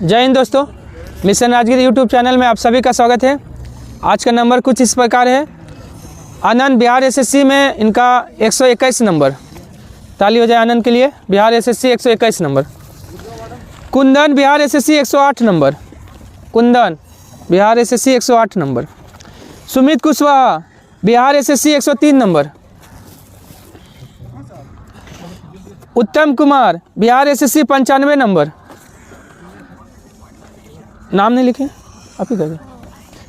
जय हिंद दोस्तों, mission Rajgir YouTube channel में आप सभी का स्वागत है। आज का नंबर कुछ इस प्रकार है। आनंद बिहार एसएससी में इनका 121 नंबर, ताली हो जाए आनंद के लिए। Bihar SSC 121 number. Kundan Bihar SSC 108 number. Kundan Bihar SSC 108 number. Sumit Kushwaha Bihar SSC 103 number. उत्तम कुमार बिहार एसएससी 95 नंबर। नाम नहीं लिखे आप ही कहेंगे।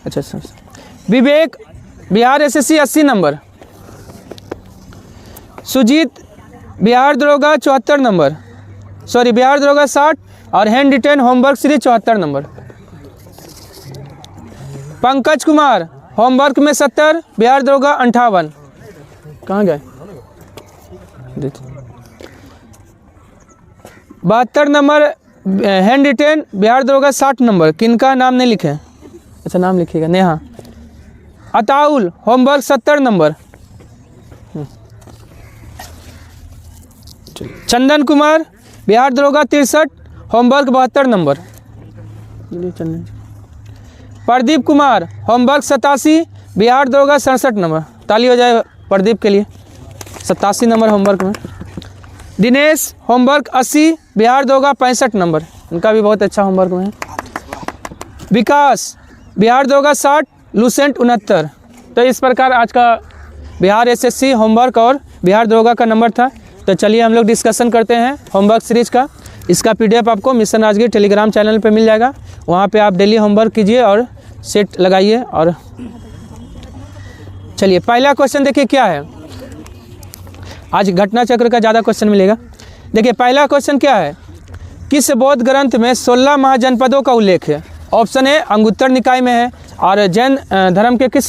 अच्छा। विवेक बिहार एसएससी 80 नंबर। सुजीत बिहार दरोगा 74 नंबर, बिहार दरोगा 60 और hand retain homework series 74 number. Pankaj Kumar homework में 70, बिहार दरोगा 58। कहाँ गए? 72 नंबर हैंड रिटेन, बिहार दरोगा 60 नंबर। किनका नाम नहीं लिखे? अच्छा, नाम लिखिएगा। नेहा। अताउल होमवर्क 70 नंबर। चंदन कुमार बिहार दरोगा 63, होमवर्क 72 नंबर। प्रदीप कुमार होमवर्क 87, बिहार दरोगा 67 नंबर। ताली हो जाए प्रदीप के लिए, 87 नंबर होमवर्क में। दिनेश होमवर्क 80, बिहार दरोगा 65 नंबर। इनका भी बहुत अच्छा होमवर्क में है। विकास बिहार दरोगा 60, लूसेंट 69। तो इस प्रकार आज का बिहार एसएससी होमवर्क और बिहार दरोगा का नंबर था। तो चलिए हम लोग डिस्कशन करते हैं होमवर्क सीरीज का। इसका पीडीएफ आपको मिशन राजगीर टेलीग्राम चैनल पे मिल जाएगा। वहाँ पे आप डेली होमवर्क कीजिए और सेट लगाइए। और चलिए पहला क्वेश्चन देखिए क्या है। आज घटना चक्र का ज़्यादा क्वेश्चन मिलेगा। देखिए पहला क्वेश्चन क्या है। किस बौद्ध ग्रंथ में 16 महाजनपदों का उल्लेख है? ऑप्शन ए अंगुत्तर निकाय में है। और जैन धर्म के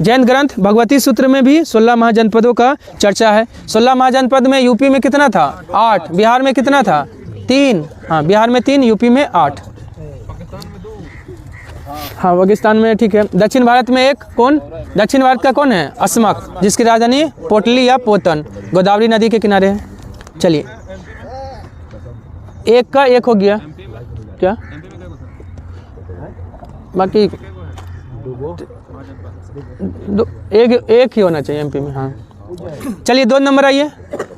जैन ग्रंथ भगवती सूत्र में भी 16 महाजनपदों का चर्चा है। 16 महाजनपद में यूपी में कितना था? 8। बिहार में कितना था? 3। बिहार में 3, यूपी में 8। पाकिस्तान में ठीक है। दक्षिण भारत में एक कौन? दक्षिण भारत का कौन है? अस्मक, जिसकी राजधानी पोटली या पोतन गोदावरी नदी के किनारे है। चलिए एक का एक हो गया क्या? बाकी एक ही होना चाहिए एमपी में। चलिए 2 नंबर आइए।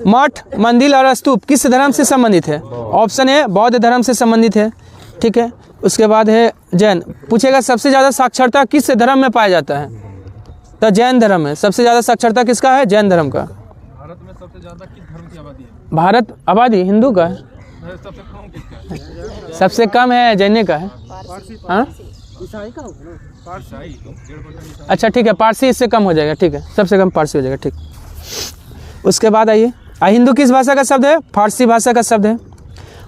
मठ, मंदिर और स्तूप किस धर्म से संबंधित है? ऑप्शन ए बौद्ध धर्म से संबंधित है। ठीक है। उसके बाद है जैन। पूछेगा सबसे ज़्यादा साक्षरता किस धर्म में पाया जाता है? तो जैन धर्म है। सबसे ज़्यादा साक्षरता किसका है? जैन धर्म का। भारत में सबसे ज़्यादा किस धर्म की आबादी है? भारत आबादी हिंदू का है। सबसे कम है जैन का है। हाँ अच्छा ठीक है, पारसी इससे कम हो जाएगा। ठीक है, सबसे कम पारसी हो जाएगा। ठीक। उसके बाद आइए, हिंदू किस भाषा का शब्द है? फारसी भाषा का शब्द है।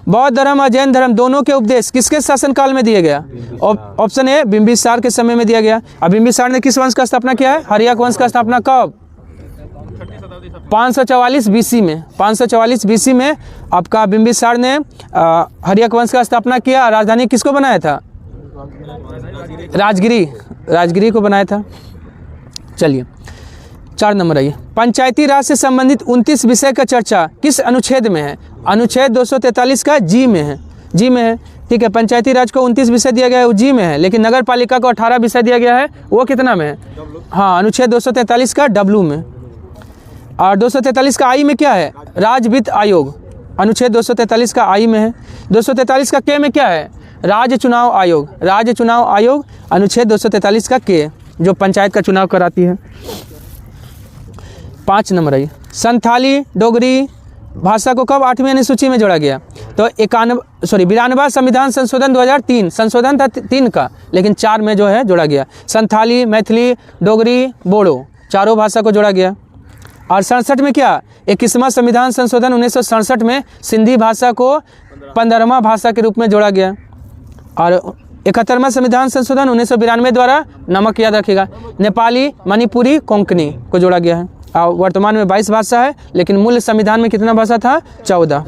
बौद्ध धर्म और जैन धर्म दोनों के उपदेश किसके शासनकाल में दिया गया? ऑप्शन ए बिंबिसार के समय में दिया गया। अब बिंबिसार ने किस वंश का स्थापना किया है? हर्यक वंश का स्थापना कब? 544 बीसी में। 544 बीसी में आपका बिंबिसार ने हर्यक वंश का स्थापना किया। राजधानी किसको बनाया था? राजगिरी को बनाया था। चलिए 4 नंबर आइए। पंचायती राज से संबंधित 29 विषय का चर्चा किस अनुच्छेद में है? अनुच्छेद 243 का जी में है। ठीक है, पंचायती राज को 29 विषय दिया गया है, वो जी में है। लेकिन नगर पालिका को 18 विषय दिया गया है, वो कितना में है? अनुच्छेद 243 का डब्लू में। और 243 का आई में क्या है? राज्य वित्त आयोग। अनुच्छेद 243 का आई में है। 243 का के में क्या है? राज्य चुनाव आयोग। अनुच्छेद 243 का के, जो पंचायत का चुनाव कराती है। 5 नंबर आइए। संथाली डोगरी भाषा को कब 8वीं अनुसूची में जोड़ा गया? तो 92वां संविधान संशोधन 2003 संशोधन था 3 का, लेकिन 4 में जो है जोड़ा गया। संथाली, मैथिली, डोगरी, बोडो चारों भाषा को जोड़ा गया। और 67 में क्या? 21वां संविधान संशोधन 1967 में सिंधी भाषा को 15वां भाषा के रूप में जोड़ा गया। और 71वां संविधान संशोधन 1992 द्वारा, नमक याद रखिएगा, नेपाली, मणिपुरी, कोंकणी को जोड़ा गया है। और वर्तमान में 22 भाषा है, लेकिन मूल संविधान में कितना भाषा था? 14।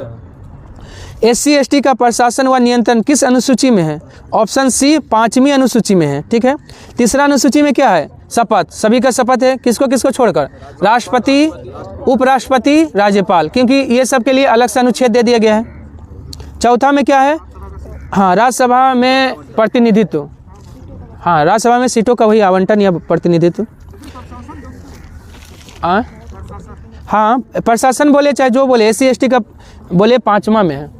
SC ST का प्रशासन व नियंत्रण किस अनुसूची में है? ऑप्शन सी 5वीं अनुसूची में है। ठीक है। तीसरा अनुसूची में क्या है? शपथ। सभी का शपथ है, किसको किसको छोड़कर? राष्ट्रपति, उपराष्ट्रपति, राज्यपाल, क्योंकि ये सब के लिए अलग से अनुच्छेद दे दिया गया है। चौथा में क्या है? हाँ, राज्यसभा में प्रतिनिधित्व, हाँ राज्यसभा में सीटों का वही आवंटन या प्रतिनिधित्व। हाँ, प्रशासन बोले चाहे जो बोले, SC ST का बोले 5वां में है।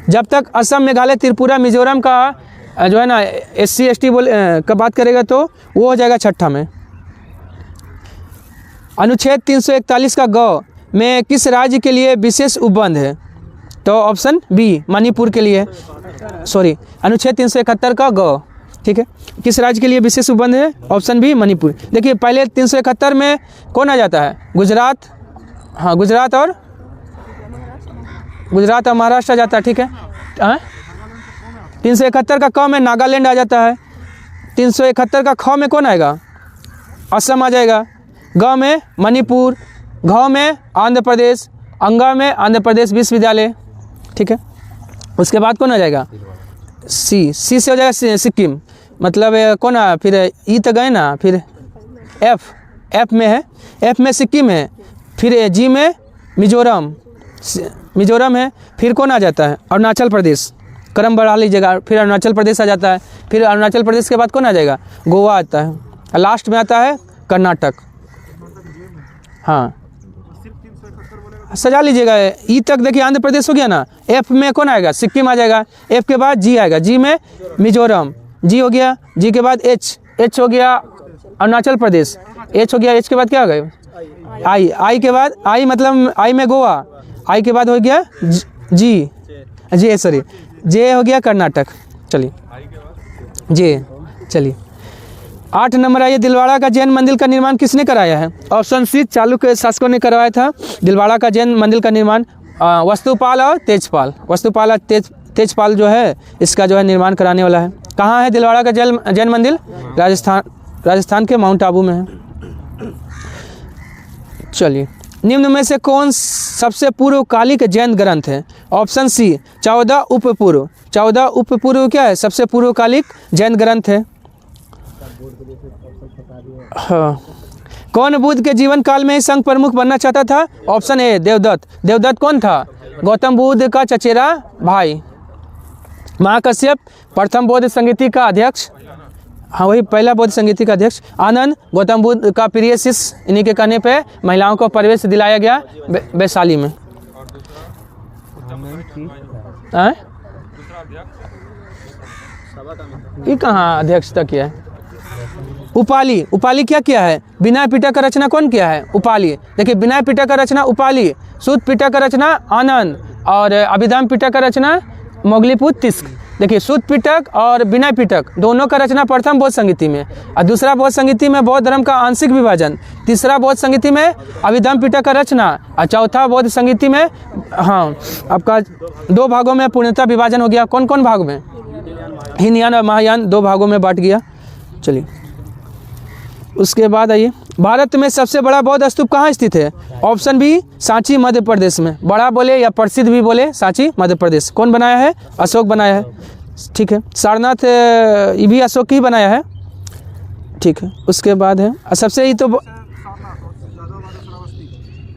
जब तक असम, मेघालय, त्रिपुरा, मिजोरम का जो है ना SC ST बोले का बात करेगा तो वो हो जाएगा 6ठा में। अनुच्छेद 341 का ग में किस राज्य के लिए विशेष उपबंध है? तो ऑप्शन बी मणिपुर के लिए, सॉरी अनुच्छेद 371 का ग, ठीक है, किस राज्य के लिए विशेष उपबंध है? Option B Manipur. देखिए पहले 371 में कौन आ जाता है? गुजरात, हाँ गुजरात और महाराष्ट्र आ जाता है, ठीक है। 371 का क में नागालैंड आ जाता है। 371 का ख में कौन आएगा? असम आ जाएगा। ग में मणिपुर, घ में आंध्र प्रदेश, अंगा में आंध्र प्रदेश विश्वविद्यालय, ठीक है। उसके बाद कौन आ जाएगा? सी से हो जाएगा सिक्किम, मतलब कौन आ, फिर ई तो गए ना, फिर एफ में है, एफ में सिक्किम है, फिर जी में मिजोरम है, फिर कौन आ जाता है? अरुणाचल प्रदेश। क्रम बढ़ा लीजिएगा, फिर अरुणाचल प्रदेश आ जाता है, फिर अरुणाचल प्रदेश के बाद कौन आ जाएगा? गोवा आता है, लास्ट में आता है कर्नाटक। हाँ सजा लीजिएगा, ई तक देखिए आंध्र प्रदेश हो गया ना। एफ में कौन आएगा? सिक्किम आ जाएगा। एफ के बाद जी आएगा, जी में मिजोरम, जी हो गया, जी के बाद एच हो गया अरुणाचल प्रदेश, एच हो गया, एच के बाद क्या हो गया? आई के बाद आई मतलब आई में गोवा, आई के बाद हो गया जे हो गया कर्नाटक। चलिए जे, चलिए 8 नंबर आइए, दिलवाड़ा का जैन मंदिर का निर्माण किसने कराया है? ऑप्शन सी चालुक्य शासकों ने करवाया था दिलवाड़ा का जैन मंदिर का निर्माण। वस्तुपाल और तेजपाल, वस्तुपाल और तेजपाल जो है इसका जो है निर्माण कराने वाला है। कहाँ है दिलवाड़ा का जैन मंदिर? राजस्थान के माउंट आबू में है। चलिए निम्न में से कौन सबसे पूर्वकालिक जैन ग्रंथ है? ऑप्शन सी 14 उपपूर्व। 14 उपपूर्व क्या है? सबसे पूर्वकालिक जैन ग्रंथ है। हाँ, कौन बुद्ध के जीवन काल में ही संघ प्रमुख बनना चाहता था? Option A Devdutt. देवदत्त कौन था? गौतम बुद्ध का चचेरा भाई। महाकश्यप प्रथम बौद्ध संगीति का अध्यक्ष, हाँ वही पहला बौद्ध संगीति का अध्यक्ष। आनंद गौतम बुद्ध का प्रिय शिष्य, इन्हीं के कहने पे महिलाओं को प्रवेश दिलाया गया वैशाली में। ये कहाँ अध्यक्षता किया है? उपाली, उपाली क्या किया है? विनय पिटक का रचना कौन किया है? उपाली। देखिए विनय पिटक का रचना उपाली, सूत पिटक का रचना आनंद और अभिधाम पिटक का रचना मोगलीपुत्र तिस्क। देखिए सूत पिटक और विनय पिटक दोनों का रचना प्रथम बौद्ध संगीति में, और दूसरा बौद्ध संगीति में बौद्ध धर्म का आंशिक विभाजन, तीसरा बौद्ध संगीति में अभिधाम पिटक का रचना, और चौथा बौद्ध संगीति में हाँ आपका 2 भागों में पूर्णतः विभाजन हो गया। कौन कौन भाग में? हीनयान और महायान 2 भागों में बांट गया। चलिए उसके बाद आइए, भारत में सबसे बड़ा बौद्ध स्तूप कहाँ स्थित है? ऑप्शन बी सांची मध्य प्रदेश में। बड़ा बोले या प्रसिद्ध भी बोले, सांची मध्य प्रदेश। कौन बनाया है? अशोक बनाया है, ठीक है। सारनाथ ये भी अशोक ही बनाया है, ठीक है। उसके बाद है सबसे ही तो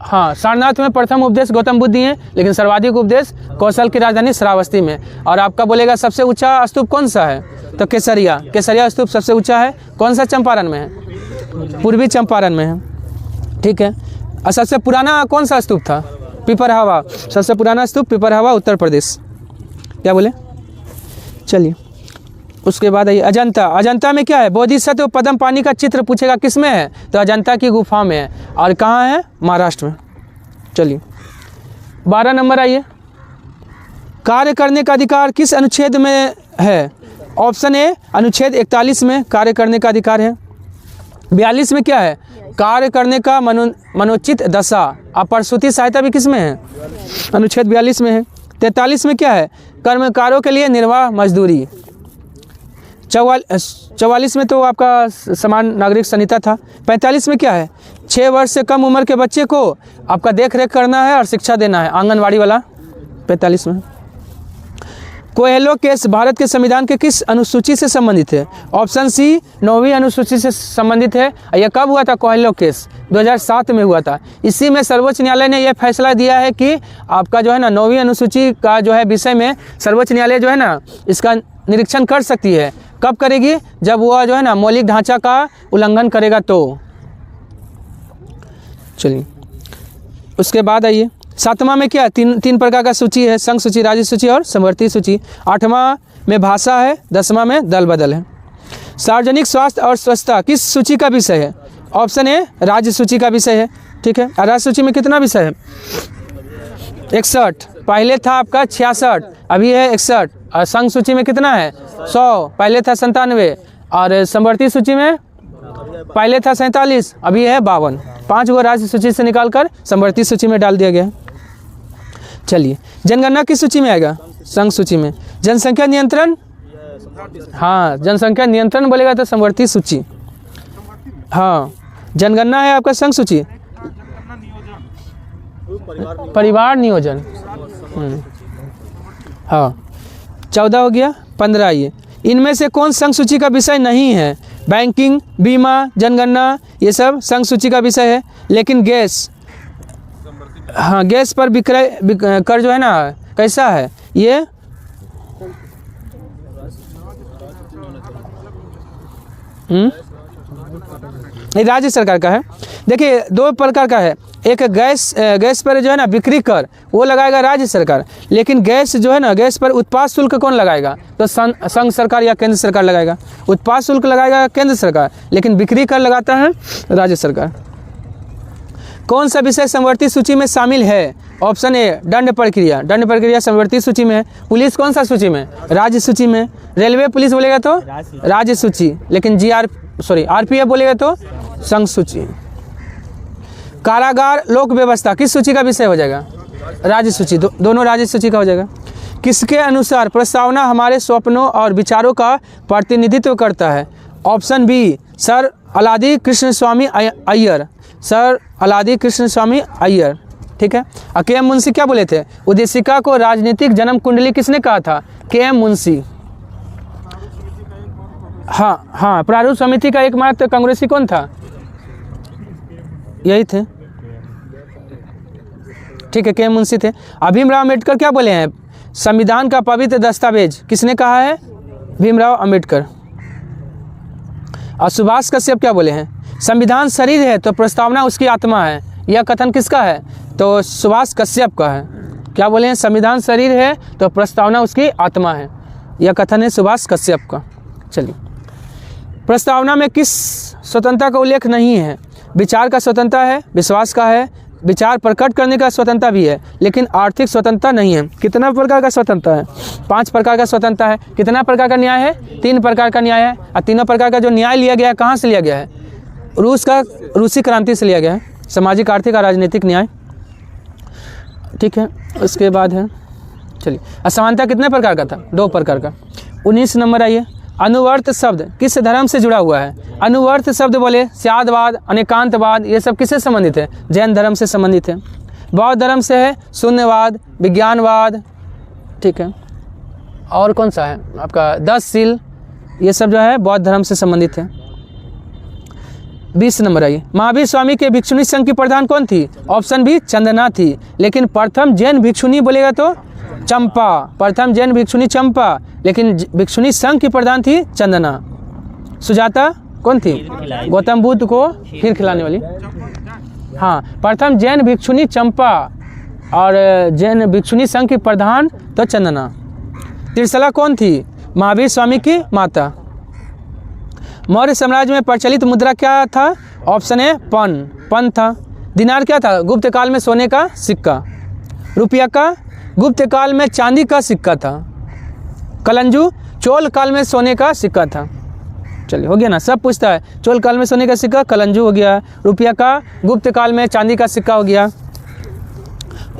हाँ सारनाथ में प्रथम उपदेश गौतम बुद्ध दिए, लेकिन सर्वाधिक उपदेश कौशल की राजधानी श्रावस्ती में। और आपका बोलेगा सबसे ऊंचा स्तूप कौन सा है? तो केसरिया स्तूप सबसे ऊंचा है। कौन सा? चंपारण में है, पूर्वी चंपारण में है, ठीक है। और सबसे पुराना कौन सा स्तूप था? पिपरहवा। सबसे पुराना स्तूप पिपरहवा, उत्तर प्रदेश। क्या बोले? चलिए उसके बाद आइए अजंता। अजंता में क्या है? बोधिसत्व पद्म पानी का चित्र पूछेगा, किस में है? तो अजंता की गुफा में है। और कहाँ है? महाराष्ट्र में। चलिए 12 नंबर आइए, कार्य करने का अधिकार किस अनुच्छेद में है? ऑप्शन ए अनुच्छेद 41 में कार्य करने का अधिकार है। 42 में क्या है? कार्य करने का मनोचित दशा। अप्रसूति सहायता भी किस में है? अनुच्छेद 42 में है। 43 में क्या है? कर्मकारों के लिए निर्वाह मजदूरी। 44 में तो आपका समान नागरिक संहिता था। 45 में क्या है? 6 वर्ष से कम उम्र के बच्चे को आपका देख रेख करना है और शिक्षा देना है, आंगनवाड़ी वाला 45 में। कोएल्हो केस भारत के संविधान के किस अनुसूची से संबंधित है? ऑप्शन सी 9वीं अनुसूची से संबंधित है। यह कब हुआ था कोएल्हो केस? 2007 में हुआ था। इसी में सर्वोच्च न्यायालय ने यह फैसला दिया है कि आपका जो है ना 9वीं अनुसूची का जो है विषय में सर्वोच्च न्यायालय जो है ना इसका निरीक्षण कर सकती है। कब करेगी? जब वह जो है ना मौलिक ढांचा का उल्लंघन करेगा तो। चलिए उसके बाद आइए 7वां में क्या? तीन प्रकार का सूची है, संघ सूची, राज्य सूची और समवर्ती सूची। 8वां में भाषा है, 10वां में दल बदल है। सार्वजनिक स्वास्थ्य और स्वच्छता किस सूची का विषय है? ऑप्शन ए राज्य सूची का विषय है। ठीक है, राज्य सूची में कितना विषय है? 61। पहले था आपका 66, अभी है 61। और संघ सूची में कितना है? 100, पहले था 97। और समवर्ती सूची में पहले था 47, अभी है 52। 5 गो राज्य सूची से निकालकर समवर्ती सूची में डाल दिया गया। चलिए जनगणना किस सूची में आएगा? संघ सूची में। जनसंख्या नियंत्रण, हाँ जनसंख्या नियंत्रण बोलेगा तो समवर्ती सूची। हाँ जनगणना है आपका संघ सूची। परिवार नियोजन, हाँ 14 हो गया। 15 ये इनमें से कौन संघ सूची का विषय नहीं है? बैंकिंग, बीमा, जनगणना ये सब संघ सूची का विषय है। लेकिन गैस, हाँ गैस पर विक्रय कर जो है ना कैसा है? ये राज्य सरकार का है। देखिए 2 प्रकार का है। एक गैस पर जो है ना बिक्री कर वो लगाएगा राज्य सरकार, लेकिन गैस जो है ना गैस पर उत्पाद शुल्क कौन लगाएगा? तो संघ सरकार या केंद्र सरकार लगाएगा। उत्पाद शुल्क लगाएगा केंद्र सरकार, लेकिन बिक्री कर लगाता है राज्य सरकार। कौन सा विषय समवर्ती सूची में शामिल है? ऑप्शन ए दंड प्रक्रिया। दंड प्रक्रिया समवर्ती सूची में है। पुलिस कौन सा सूची में? राज्य सूची में। रेलवे पुलिस बोलेगा तो राज्य सूची, लेकिन आरपीएफ बोलेगा तो संघ सूची। कारागार लोक व्यवस्था किस सूची का विषय हो जाएगा? राज्य सूची। दोनों राज्य सूची का हो जाएगा। किसके अनुसार प्रस्तावना हमारे सपनों और विचारों का प्रतिनिधित्व करता है? ऑप्शन बी सर अलादी कृष्ण स्वामी अय्यर। सर अलादी कृष्ण स्वामी अय्यर। ठीक है। के.एम. मुंशी क्या बोले थे? उद्देशिका को राजनीतिक जन्म कुंडली किसने कहा था? के.एम. मुंशी। हाँ प्रारूप समिति का एकमात्र कांग्रेसी कौन था? यही थे। ठीक है, के.एम. मुंशी थे। भीमराव अम्बेडकर क्या बोले हैं? संविधान का पवित्र दस्तावेज किसने कहा है? भीमराव अम्बेडकर। और सुभाष कश्यप क्या बोले हैं? संविधान शरीर है तो प्रस्तावना उसकी आत्मा है। यह कथन किसका है? तो सुभाष कश्यप का है। क्या बोले हैं? संविधान शरीर है तो प्रस्तावना उसकी आत्मा है। यह कथन है सुभाष कश्यप का। चलिए, प्रस्तावना में किस स्वतंत्रता का उल्लेख नहीं है? विचार का स्वतंत्रता है, विश्वास का है, विचार प्रकट करने का स्वतंत्रता भी है, लेकिन आर्थिक स्वतंत्रता नहीं है। कितना प्रकार का स्वतंत्रता है? 5 प्रकार का स्वतंत्रता है। कितना प्रकार का न्याय है? 3 प्रकार का न्याय है। और तीनों प्रकार का जो न्याय लिया गया है कहाँ से लिया गया है? रूसी क्रांति से लिया गया है। सामाजिक, आर्थिक और राजनीतिक न्याय। ठीक है, उसके बाद है, चलिए, असमानता कितने प्रकार का था? 2 प्रकार का। 19 नंबर आइए। अनुवर्त शब्द किस धर्म से जुड़ा हुआ है? अनुवर्त शब्द बोले स्यादवाद, अनेकांतवाद, ये सब किससे संबंधित है? जैन धर्म से संबंधित है। बौद्ध धर्म से है शून्यवाद, विज्ञानवाद। ठीक है, और कौन सा है आपका? 10 शील, ये सब जो है बौद्ध धर्म से संबंधित है। 20 नंबर आइए। महावीर स्वामी के भिक्षुणी संघ की प्रधान कौन थी? ऑप्शन बी चंदना थी, लेकिन प्रथम जैन भिक्षुणी बोलेगा तो चंपा। प्रथम जैन भिक्षुणी चंपा, लेकिन भिक्षुणी संघ की प्रधान थी चंदना। सुजाता कौन थी? गौतम बुद्ध को खीर खिलाने वाली। हाँ, प्रथम जैन भिक्षुणी चंपा और जैन भिक्षुणी संघ की प्रधान तो चंदना। त्रिशला कौन थी? महावीर स्वामी की माता। मौर्य साम्राज्य में प्रचलित मुद्रा क्या था? ऑप्शन ए पन था। दिनार क्या था? गुप्त काल में सोने का सिक्का। रुपया का गुप्त काल में चांदी का सिक्का था। कलंजू चोल काल में सोने का सिक्का था। चलिए, हो गया ना, सब पूछता है। चोल काल में सोने का सिक्का कलंजू हो गया। रुपया का गुप्त काल में चांदी का सिक्का हो गया।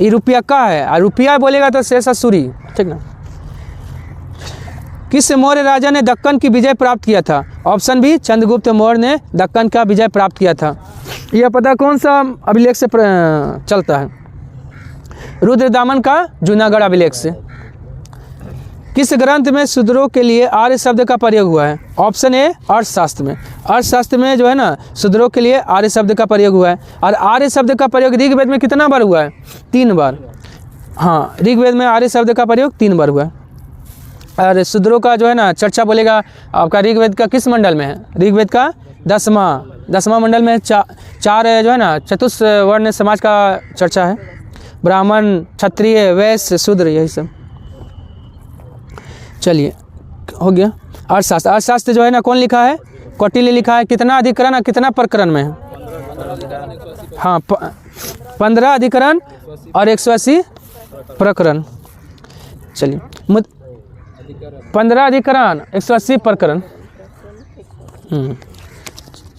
ये रुपया का है, और रुपया बोलेगा तो शेषासुरी। ठीक ना। किस मौर्य राजा ने दक्कन की विजय प्राप्त किया था? ऑप्शन बी चंद्रगुप्त मौर्य ने दक्कन का विजय प्राप्त किया था। यह पता कौन सा अभिलेख से चलता है? रुद्रदामन का जूनागढ़ अभिलेख से। किस ग्रंथ में शूद्रों के लिए आर्य शब्द का प्रयोग हुआ है? ऑप्शन ए अर्थशास्त्र में। अर्थशास्त्र में जो है ना शूद्रों के लिए आर्य शब्द का प्रयोग हुआ है। और आर्य शब्द का प्रयोग ऋग्वेद में कितना बार हुआ है? 3 बार। हाँ, ऋग्वेद में आर्य शब्द का प्रयोग 3 बार हुआ है। और शूद्रों का जो है ना चर्चा बोलेगा आपका ऋग्वेद का किस मंडल में है? ऋग्वेद का 10वां मंडल में चार जो है ना चतुष्वर्ण समाज का चर्चा है, ब्राह्मण, क्षत्रिय, वैश्य, शूद्र, यही सब। चलिए हो गया। अर्थशास्त्र, अर्थशास्त्र जो है ना कौन लिखा है? कौटिल्य लिखा है। कितना अधिकरण और कितना प्रकरण में है? हाँ, 15 अधिकरण और 180 प्रकरण। चलिए 15 अधिकरण 180 प्रकरण।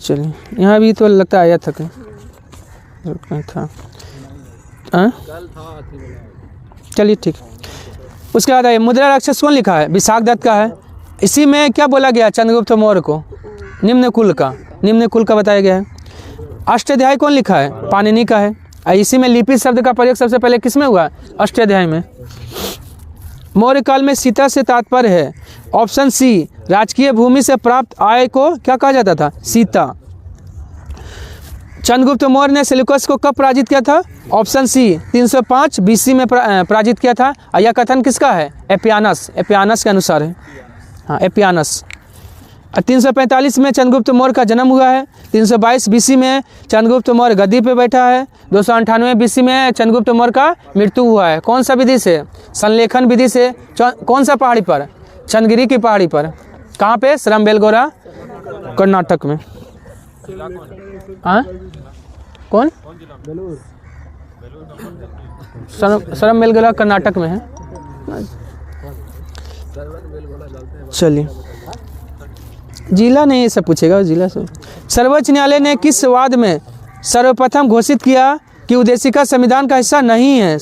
चलिए यहाँ भी तो लगता आया था कहीं था। चलिए ठीक। उसके बाद आइए, मुद्रा राक्षस कौन लिखा है? विशाख दत्त का है। इसी में क्या बोला गया? चंद्रगुप्त मौर्य को निम्न कुल का बताया गया है। अष्टाध्यायी कौन लिखा है? पाणिनि का है। इसी में लिपि शब्द का प्रयोग सबसे पहले किस में हुआ? अष्टाध्यायी में। मौर्य काल में सीता से तात्पर्य है? ऑप्शन सी, राजकीय भूमि से प्राप्त आय को क्या कहा जाता था? सीता। चंद्रगुप्त मौर्य ने सेल्यूकस को कब पराजित किया था? ऑप्शन सी, 305 BC में पराजित किया था। यह कथन किसका है? एपियानस के अनुसार है। हाँ, एपियानस। 345 में चंद्रगुप्त मौर्य का जन्म हुआ है। 322 BC में चंद्रगुप्त मौर्य गद्दी पे बैठा है। 298 BC में चंद्रगुप्त मौर्य का मृत्यु हुआ है। कौन सा विधि से? संलेखन विधि से। कौन सा पहाड़ी पर? चंदगिरी की पहाड़ी पर। कहाँ पे? श्रमबेलगोला, कर्नाटक में। हाँ, कौन? श्रमबेलगोला कर्नाटक में है। चलिए, जिला नहीं, ये सब पूछेगा जिला से। सर्वोच्च न्यायालय ने किस वाद में सर्वप्रथम घोषित किया कि उद्देशिका संविधान का हिस्सा नहीं है?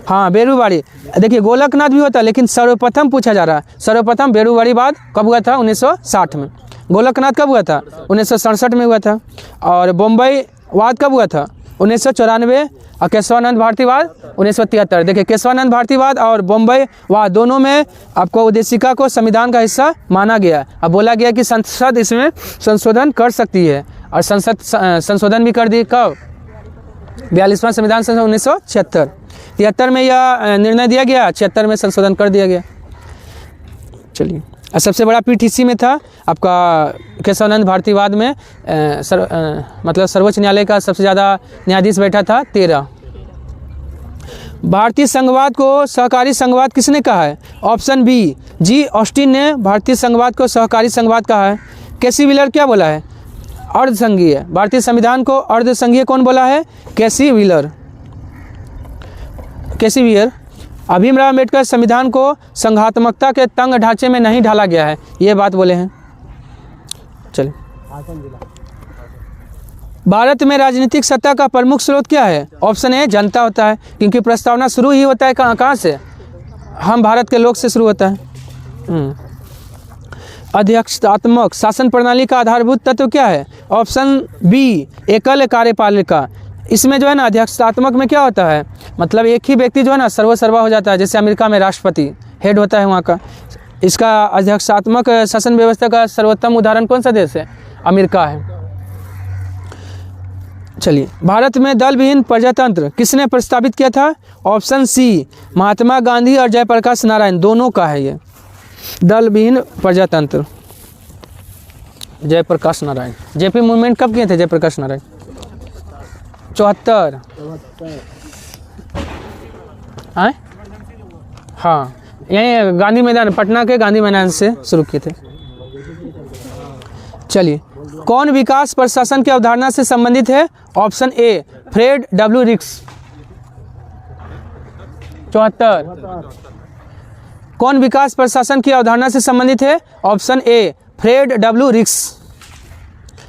हाँ, बेरुवाड़ी। देखिए, गोलकनाथ भी होता है लेकिन सर्वप्रथम पूछा जा रहा है। सर्वप्रथम बेरुवाड़ी वाद कब हुआ था? 1960 में। गोलकनाथ कब हुआ था? 1967 में हुआ था। और बम्बई वाद कब हुआ था? 1994। और केशवानंद भारतीवाद 1973। देखिए, केशवानंद भारतीवाद और बम्बई वाद दोनों में आपको उद्देशिका को संविधान का हिस्सा माना गया। अब बोला गया कि संसद इसमें संशोधन कर सकती है, और संसद संशोधन भी कर दी। कब? 42वां संविधान संशोधन 1976। 73 में यह निर्णय दिया गया, 76 में संशोधन कर दिया गया। चलिए, सबसे बड़ा पीठ इसी में था आपका केशवानंद भारतीवाद में। मतलब सर्वोच्च न्यायालय का सबसे ज़्यादा न्यायाधीश बैठा था, 13। भारतीय संघवाद को सहकारी संघवाद किसने कहा है? ऑप्शन बी, जी ऑस्टिन ने भारतीय संघवाद को सहकारी संघवाद कहा है। केसी व्हीलर क्या बोला है? अर्धसंघीय। भारतीय संविधान को अर्धसंघीय कौन बोला है? केसी व्हीलर। भीमराव अम्बेडकर संविधान को संघात्मकता के तंग ढांचे में नहीं ढाला गया है, ये बात बोले हैं। चलिए, भारत में राजनीतिक सत्ता का प्रमुख स्रोत क्या है? ऑप्शन ए, जनता होता है, क्योंकि प्रस्तावना शुरू ही होता है कहाँ से? हम भारत के लोग से शुरू होता है। अध्यक्षात्मक शासन प्रणाली का आधारभूत तत्व क्या है? ऑप्शन बी, एकल कार्यपालिका। इसमें जो है ना अध्यक्षात्मक में क्या होता है? मतलब एक ही व्यक्ति जो है ना सर्वसर्वा हो जाता है। जैसे अमेरिका में राष्ट्रपति हेड होता है वहाँ का। इसका अध्यक्षात्मक शासन व्यवस्था का सर्वोत्तम उदाहरण कौन सा देश है? अमेरिका है। चलिए, भारत में दल विहीन प्रजातंत्र किसने प्रस्तावित किया था? ऑप्शन सी, महात्मा गांधी और जयप्रकाश नारायण, दोनों का है ये दल विहीन प्रजातंत्र। जयप्रकाश नारायण। जेपी मूवमेंट कब किए थे जयप्रकाश नारायण? 74। हाँ, यहीं गांधी मैदान, पटना के गांधी मैदान से शुरू किए थे। चलिए, कौन विकास प्रशासन की अवधारणा से संबंधित है? ऑप्शन ए, फ्रेड डब्ल्यू रिक्स। 74। कौन विकास प्रशासन की अवधारणा से संबंधित है? ऑप्शन ए, फ्रेड डब्ल्यू रिक्स।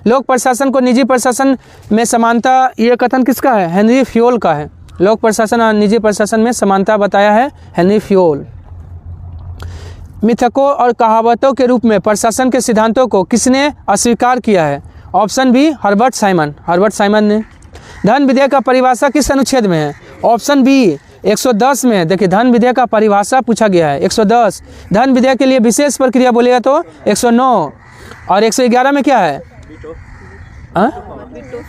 लोक प्रशासन को निजी प्रशासन में समानता, ये कथन किसका है? हेनरी फ्योल का है। लोक प्रशासन और निजी प्रशासन में समानता बताया है हेनरी फ्योल। मिथकों और कहावतों के रूप में प्रशासन के सिद्धांतों को किसने अस्वीकार किया है? ऑप्शन बी, हर्बर्ट साइमन ने। धन विधेयक का परिभाषा किस अनुच्छेद में है? ऑप्शन बी, 110 में देखिए धन विधेयक का परिभाषा पूछा गया है 110। धन विधेयक के लिए विशेष प्रक्रिया बोलेगा तो 109। और 111 में क्या है?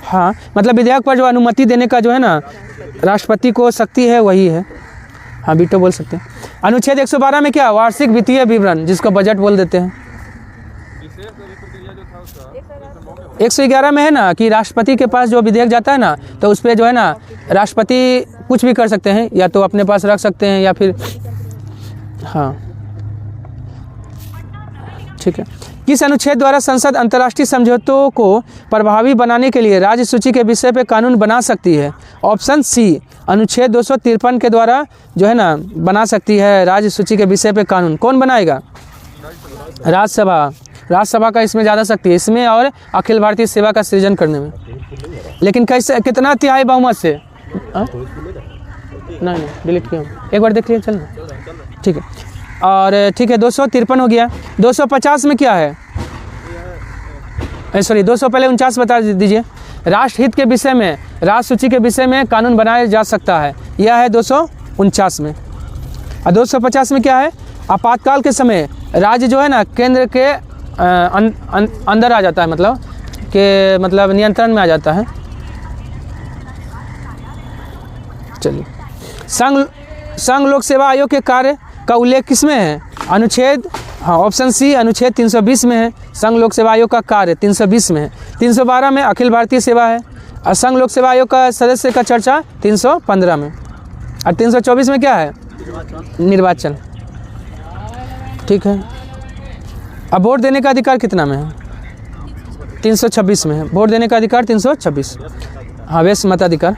हाँ, मतलब विधेयक पर जो अनुमति देने का जो है ना राष्ट्रपति को शक्ति है वही है। हाँ, वीटो बोल सकते हैं। अनुच्छेद 112 में क्या? वार्षिक वित्तीय विवरण, जिसको बजट बोल देते हैं। 111 में है ना कि राष्ट्रपति के पास जो विधेयक जाता है ना तो उस पर जो है ना राष्ट्रपति कुछ भी कर सकते हैं, या तो अपने पास रख सकते हैं या फिर हाँ ठीक है। किस अनुच्छेद द्वारा संसद अंतर्राष्ट्रीय समझौतों को प्रभावी बनाने के लिए राज्य सूची के विषय पर कानून बना सकती है? ऑप्शन सी, अनुच्छेद 253 के द्वारा जो है ना बना सकती है राज्य सूची के विषय पर कानून। कौन बनाएगा? राज्यसभा। राज्यसभा का इसमें ज़्यादा शक्ति है, इसमें और अखिल भारतीय सेवा का सृजन करने में। लेकिन कैसे, कितना तिहाई बहुमत से? नहीं डिलीट किया, एक बार देख लिया, चल ना ठीक है। और ठीक है 253 हो गया। 250 में क्या है? सॉरी 200 पहले 49 बता दीजिए। राष्ट्रहित के विषय में, राज्य सूची के विषय में कानून बनाया जा सकता है, यह है 249 में। और 250 में क्या है? आपातकाल के समय राज्य जो है ना केंद्र के अंदर आ जाता है, मतलब नियंत्रण में आ जाता है। चलिए, संघ लोक सेवा आयोग के कार्य का उल्लेख किसमें है? अनुच्छेद, हाँ ऑप्शन सी, अनुच्छेद 320 में है। संघ लोक सेवा आयोग का कार्य 320 में है। 312 में अखिल भारतीय सेवा है। और संघ लोक सेवा आयोग का सदस्य का चर्चा 315 में। और 324 में क्या है? निर्वाचन। ठीक है। अब वोट देने का अधिकार कितना में है? 326 में है। वोट देने का अधिकार 326। हाँ, वैध मताधिकार।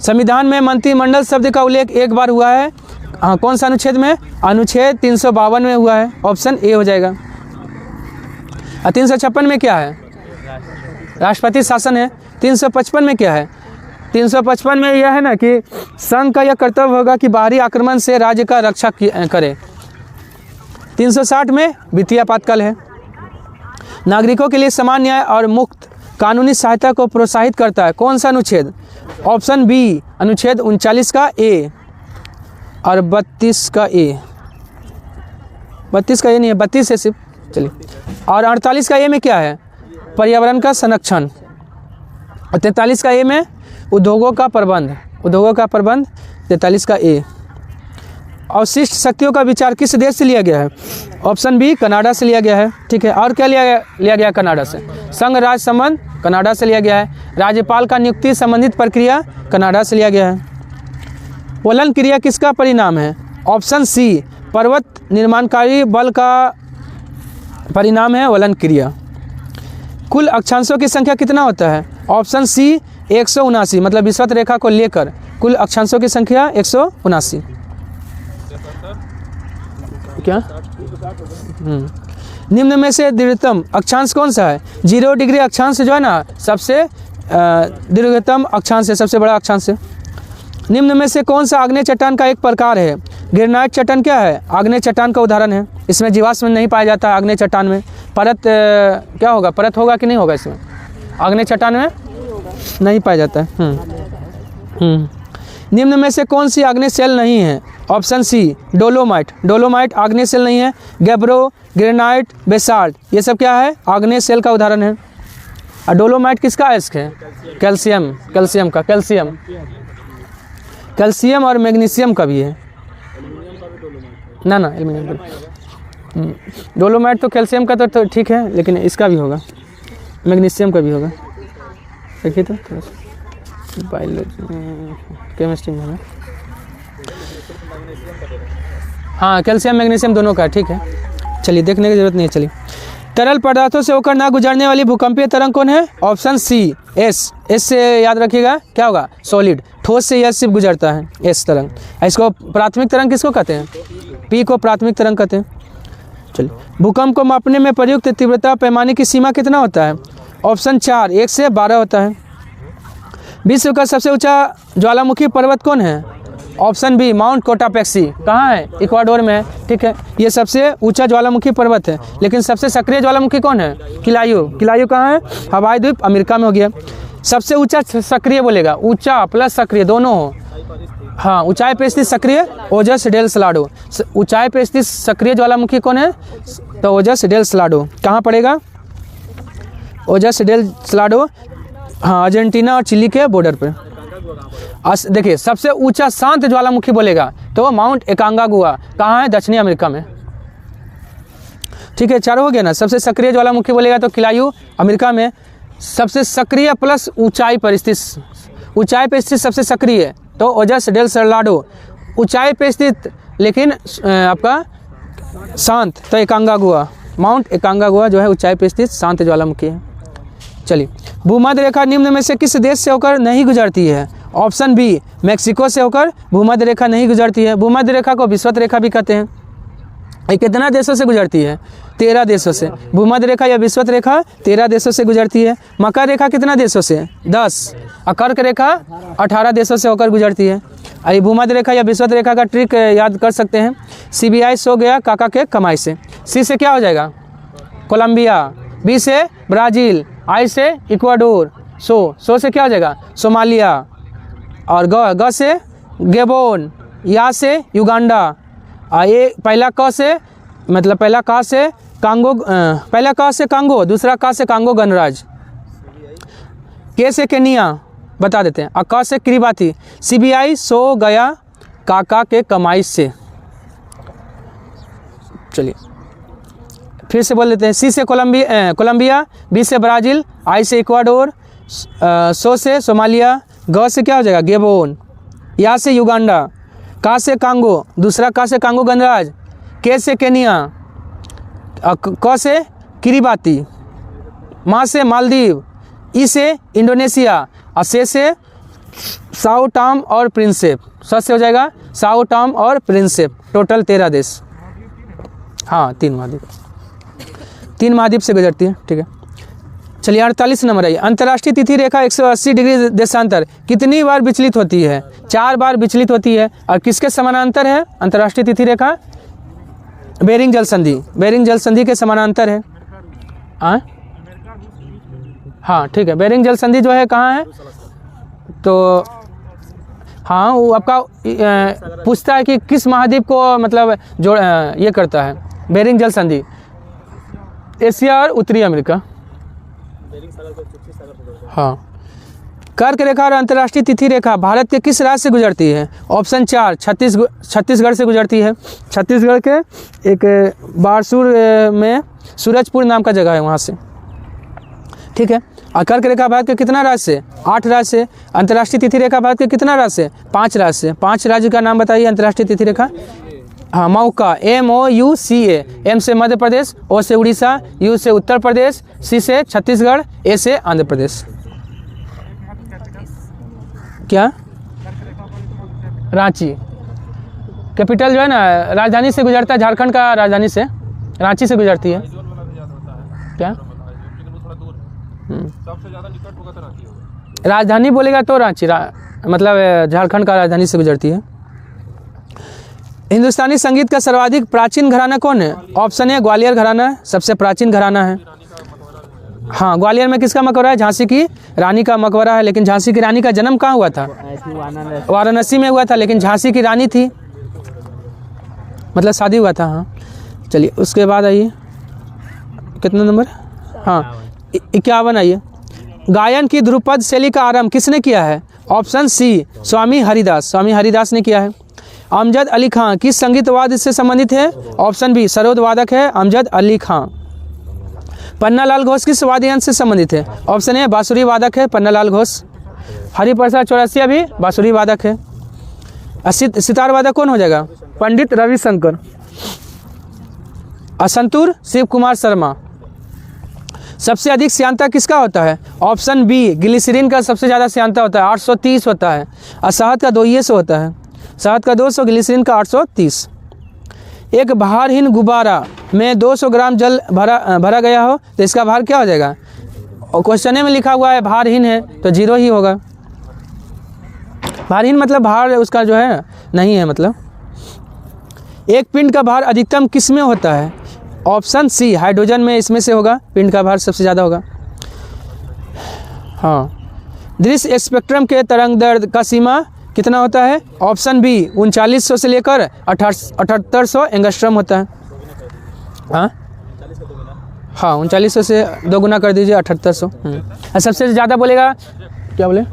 संविधान में मंत्रिमंडल शब्द का उल्लेख एक बार हुआ है। हाँ, कौन सा अनुच्छेद में? अनुच्छेद 352 में हुआ है। ऑप्शन ए हो जाएगा। 356 में क्या है? राष्ट्रपति शासन है। 355 में क्या है? 355 में यह है ना कि संघ का यह कर्तव्य होगा कि बाहरी आक्रमण से राज्य का रक्षा करे। 360 में वित्तीय आपातकाल है। नागरिकों के लिए समान न्याय और मुक्त कानूनी सहायता को प्रोत्साहित करता है। कौन सा अनुच्छेद? ऑप्शन बी, अनुच्छेद 39 का ए और 32 का ए। 32 का ए नहीं है, 32 है सिर्फ। चलिए, और 48 का ए में क्या है? पर्यावरण का संरक्षण। और 43 का ए में उद्योगों का प्रबंध। 43 का ए। अवशिष्ट शक्तियों का विचार किस देश से लिया गया है? ऑप्शन बी, कनाडा से लिया गया है। ठीक है। और क्या लिया गया कनाडा से? संघ राज्य संबंध कनाडा से लिया गया है। राज्यपाल का नियुक्ति संबंधित प्रक्रिया कनाडा से लिया गया है। वलन क्रिया किसका परिणाम है? ऑप्शन सी, पर्वत निर्माणकारी बल का परिणाम है वलन क्रिया। कुल अक्षांशों की संख्या कितना होता है? ऑप्शन सी, 179, मतलब विषुवत रेखा को लेकर कुल अक्षांशों की संख्या 179। क्या? निम्न में से दीर्घतम अक्षांश कौन सा है? 0 डिग्री अक्षांश जो है ना सबसे दीर्घतम अक्षांश है, सबसे बड़ा अक्षांश है। निम्न में से कौन सा आग्नेय चट्टान का एक प्रकार है? ग्रेनाइट चट्टान क्या है? आग्नेय चट्टान का उदाहरण है। इसमें जीवाश्म नहीं पाया जाता है। आग्नेय चट्टान में परत क्या होगा? परत होगा कि नहीं होगा? इसमें आग्नेय चट्टान में नहीं पाया जाता है। निम्न में से कौन सी आग्नेय सेल नहीं है? Option C, dolomite. डोलोमाइट आग्नेय सेल नहीं है। गैब्रो, ग्रेनाइट, बेसाल्ट, ये सब क्या है? आग्नेय सेल का उदाहरण है। और डोलोमाइट किसका अयस्क है? कैल्शियम का। कैल्शियम और मैग्नीशियम का भी है ना एल्यूमिनियम। डोलोमाइट तो कैल्शियम का तो ठीक है, लेकिन इसका भी होगा, मैग्नीशियम का भी होगा। देखिए तो थोड़ा सा बायोलॉजी केमिस्ट्री में है। हाँ, कैल्शियम मैग्नीशियम दोनों का ठीक है। चलिए, देखने की जरूरत नहीं है। चलिए, तरल पदार्थों से होकर ना गुजरने वाली भूकंपीय तरंग कौन है? ऑप्शन सी, एस। एस से याद रखिएगा क्या होगा? सॉलिड। ठोस से यह सिर्फ गुजरता है एस तरंग। इसको प्राथमिक तरंग किसको कहते हैं? पी को प्राथमिक तरंग कहते हैं। चलिए, भूकंप को मापने में प्रयुक्त तीव्रता पैमाने की सीमा कितना होता है? ऑप्शन 4, 1 से 12 होता है। विश्व का सबसे ऊंचा ज्वालामुखी पर्वत कौन है? Option B, mount Cotopaxi. कहाँ है? इक्वाडोर में है। ठीक है, ये सबसे ऊंचा ज्वालामुखी पर्वत है। लेकिन सबसे सक्रिय ज्वालामुखी कौन है? किलायू। किलायू कहाँ है? हवाई द्वीप, अमेरिका में हो गया। सबसे ऊंचा सक्रिय बोलेगा, ऊंचा प्लस सक्रिय दोनों हो। हाँ, ऊंचाई पे स्थित सक्रिय ओजस डेल सलाडो। ऊंचाई पे स्थित सक्रिय ज्वालामुखी कौन है? तो ओजस डेल सलाडो। कहाँ पड़ेगा? ओजस डेल सलाडो, हाँ, अर्जेंटीना और चिली के बॉर्डर पे। देखिए, सबसे ऊंचा शांत ज्वालामुखी बोलेगा तो माउंट एकांगागुआ। कहाँ है? दक्षिणी अमेरिका में। ठीक है, चारों हो गया ना। सबसे सक्रिय ज्वालामुखी बोलेगा तो किलायू अमेरिका में। सबसे सक्रिय प्लस ऊंचाई पर स्थित, ऊंचाई पर स्थित सबसे सक्रिय तो ओजस डेल सलाडो। ऊंचाई पे स्थित लेकिन आपका शांत तो एकांगागुआ, माउंट एकांगागुआ जो है ऊंचाई पे स्थित शांत ज्वालामुखी है। चलिए, भूमध्य रेखा निम्न में से किस देश से होकर नहीं गुजरती है? ऑप्शन बी, मैक्सिको से होकर भूमध्य रेखा नहीं गुजरती है। भूमध्य रेखा को विषुवत रेखा भी कहते हैं। ये कितना देशों से गुजरती है? 13 देशों से। भूमध्य रेखा या विषुवत रेखा 13 देशों से गुजरती है। मकर रेखा कितना देशों से? 10। और कर्क रेखा 18 देशों से होकर गुजरती है। और भूमध्य रेखा या विषुवत रेखा का ट्रिक याद कर सकते हैं। CBI सो गया काका के कमाई से। सी से क्या हो जाएगा? कोलंबिया। बी से ब्राज़ील। आई से इक्वाडोर। सो से क्या हो जाएगा? सोमालिया। और ग से गेबोन। या से युगांडा। और ये पहला क से मतलब पहला का से कांगो, पहला का से कांगो, दूसरा का से कांगो गणराज्य। के से केनिया बता देते हैं। और क से किरिबाती। CBI सो गया काका के कमाई से। चलिए फिर से बोल देते हैं। सी से कोलंबिया। बी से ब्राज़ील। आई से इक्वाडोर। सो से सोमालिया। ग से क्या हो जाएगा? गेबोन। या से युगांडा। का से कांगो, दूसरा का से कांगो गणराज्य। के से केनिया। क से किरिबाती। मा से मालदीव। ई से इंडोनेशिया। और से साओ टॉम और प्रिंसेप। से हो जाएगा साओ टॉम और प्रिंसेप। टोटल 13 देश। हाँ, 3 महाद्वीप से गुजरती है। ठीक है, चलिए 48 नंबर है। अंतर्राष्ट्रीय तिथि रेखा 180 डिग्री देशांतर कितनी बार विचलित होती है? 4 बार विचलित होती है। और किसके समानांतर है अंतर्राष्ट्रीय तिथि रेखा? बेरिंग जल संधि। बेरिंग जल संधि के समानांतर है। हाँ ठीक है, बेरिंग जल संधि जो है कहाँ है? तो हाँ, वो आपका पूछता है कि किस महाद्वीप को मतलब जो ये करता है बेरिंग जल संधि? एशिया और उत्तरी अमेरिका। हाँ। कर्क रेखा और अंतर्राष्ट्रीय तिथि रेखा भारत के किस राज्य से गुजरती है? ऑप्शन 4, छत्तीसगढ़ से गुजरती है। छत्तीसगढ़ के एक बारसूर में सूरजपुर नाम का जगह है, वहाँ से। ठीक है। और कर्क रेखा भारत के कितना राज्य से? 8 राज्य से। अंतर्राष्ट्रीय तिथि रेखा भारत के कितना राज्य से? 5 राज्य से। 5 राज्य का नाम बताइए अंतर्राष्ट्रीय तिथि रेखा। हाँ, मौका, MOUCA। M से मध्य प्रदेश, O से उड़ीसा, U से उत्तर प्रदेश, C से छत्तीसगढ़, A से आंध्र प्रदेश। क्या? रांची। कैपिटल जो है ना, राजधानी से गुजरता है, झारखंड का राजधानी से रांची से गुजरती है। क्या? सबसे ज़्यादा निकट होगा तो रांची होगा। राजधानी बोलेगा तो रांची, मतलब झारखंड का राजधानी से गुजरती है। हिंदुस्तानी संगीत का सर्वाधिक प्राचीन घराना कौन है? ऑप्शन ए ग्वालियर घराना सबसे प्राचीन घराना है। हाँ, ग्वालियर में किसका मकबरा है? झांसी की रानी का मकबरा है। लेकिन झांसी की रानी का जन्म कहाँ हुआ था? वाराणसी में हुआ था, लेकिन झांसी की रानी थी, मतलब शादी हुआ था। हाँ चलिए, उसके बाद आइए, कितना नंबर? हाँ 51 आइए। गायन की ध्रुपद शैली का आरंभ किसने किया है? ऑप्शन सी स्वामी हरिदास। स्वामी हरिदास ने किया है। अमजद अली खां किस संगीतवाद से संबंधित है? ऑप्शन बी सरोद वादक है अमजद अली खां। पन्नालाल घोष किस वाद्य यंत्र से संबंधित है? ऑप्शन ए बांसुरी वादक है पन्नालाल घोष। हरिप्रसाद चौरसिया भी बांसुरी वादक है। सितार वादक कौन हो जाएगा? पंडित रविशंकर। असंतूर शिव कुमार शर्मा। सबसे अधिक श्यानता किसका होता है? ऑप्शन बी ग्लिसरीन का सबसे ज़्यादा श्यानता होता है, 830 होता है। और शहद का 200 होता है। शहद का 200, ग्लिसरीन का 830। एक भारहीन गुब्बारा में 200 ग्राम जल भरा गया हो तो इसका भार क्या हो जाएगा? और क्वेश्चन में लिखा हुआ है भारहीन है तो 0 ही होगा। भारहीन मतलब भार उसका जो है नहीं है, मतलब। एक पिंड का भार अधिकतम किस में होता है? ऑप्शन सी हाइड्रोजन में, इसमें से होगा पिंड का भार सबसे ज़्यादा होगा। हाँ, दृश्य स्पेक्ट्रम के तरंग दैर्घ्य का सीमा कितना होता है? ऑप्शन बी 3900 से लेकर 7800 एंगस्ट्रम होता है। हाँ हाँ 3900 से 2 गुना कर दीजिए 7800। सबसे ज़्यादा बोलेगा क्या बोले?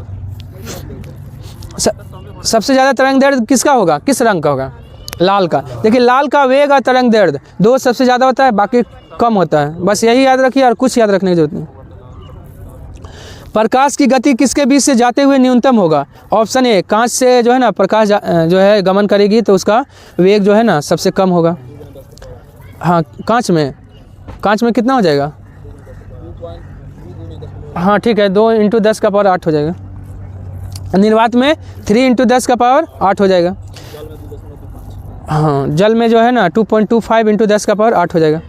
सबसे ज़्यादा तरंग दैर्ध्य किसका होगा? किस रंग का होगा? लाल का। देखिए लाल का वेग और तरंग दैर्ध्य 2 सबसे ज़्यादा होता है, बाकी कम होता है। बस यही याद रखिए और कुछ याद रखने की जरूरत नहीं। प्रकाश की गति किसके बीच से जाते हुए न्यूनतम होगा? ऑप्शन ए कांच से जो है ना प्रकाश जो है गमन करेगी तो उसका वेग जो है ना सबसे कम होगा। हाँ कांच में कितना हो जाएगा? हाँ ठीक है 2 × 10 का पावर 8 हो जाएगा। निर्वात में 3 × 10 का पावर 8 हो जाएगा। हाँ जल में जो है ना 2.25 × 10 का पावर 8 हो जाएगा।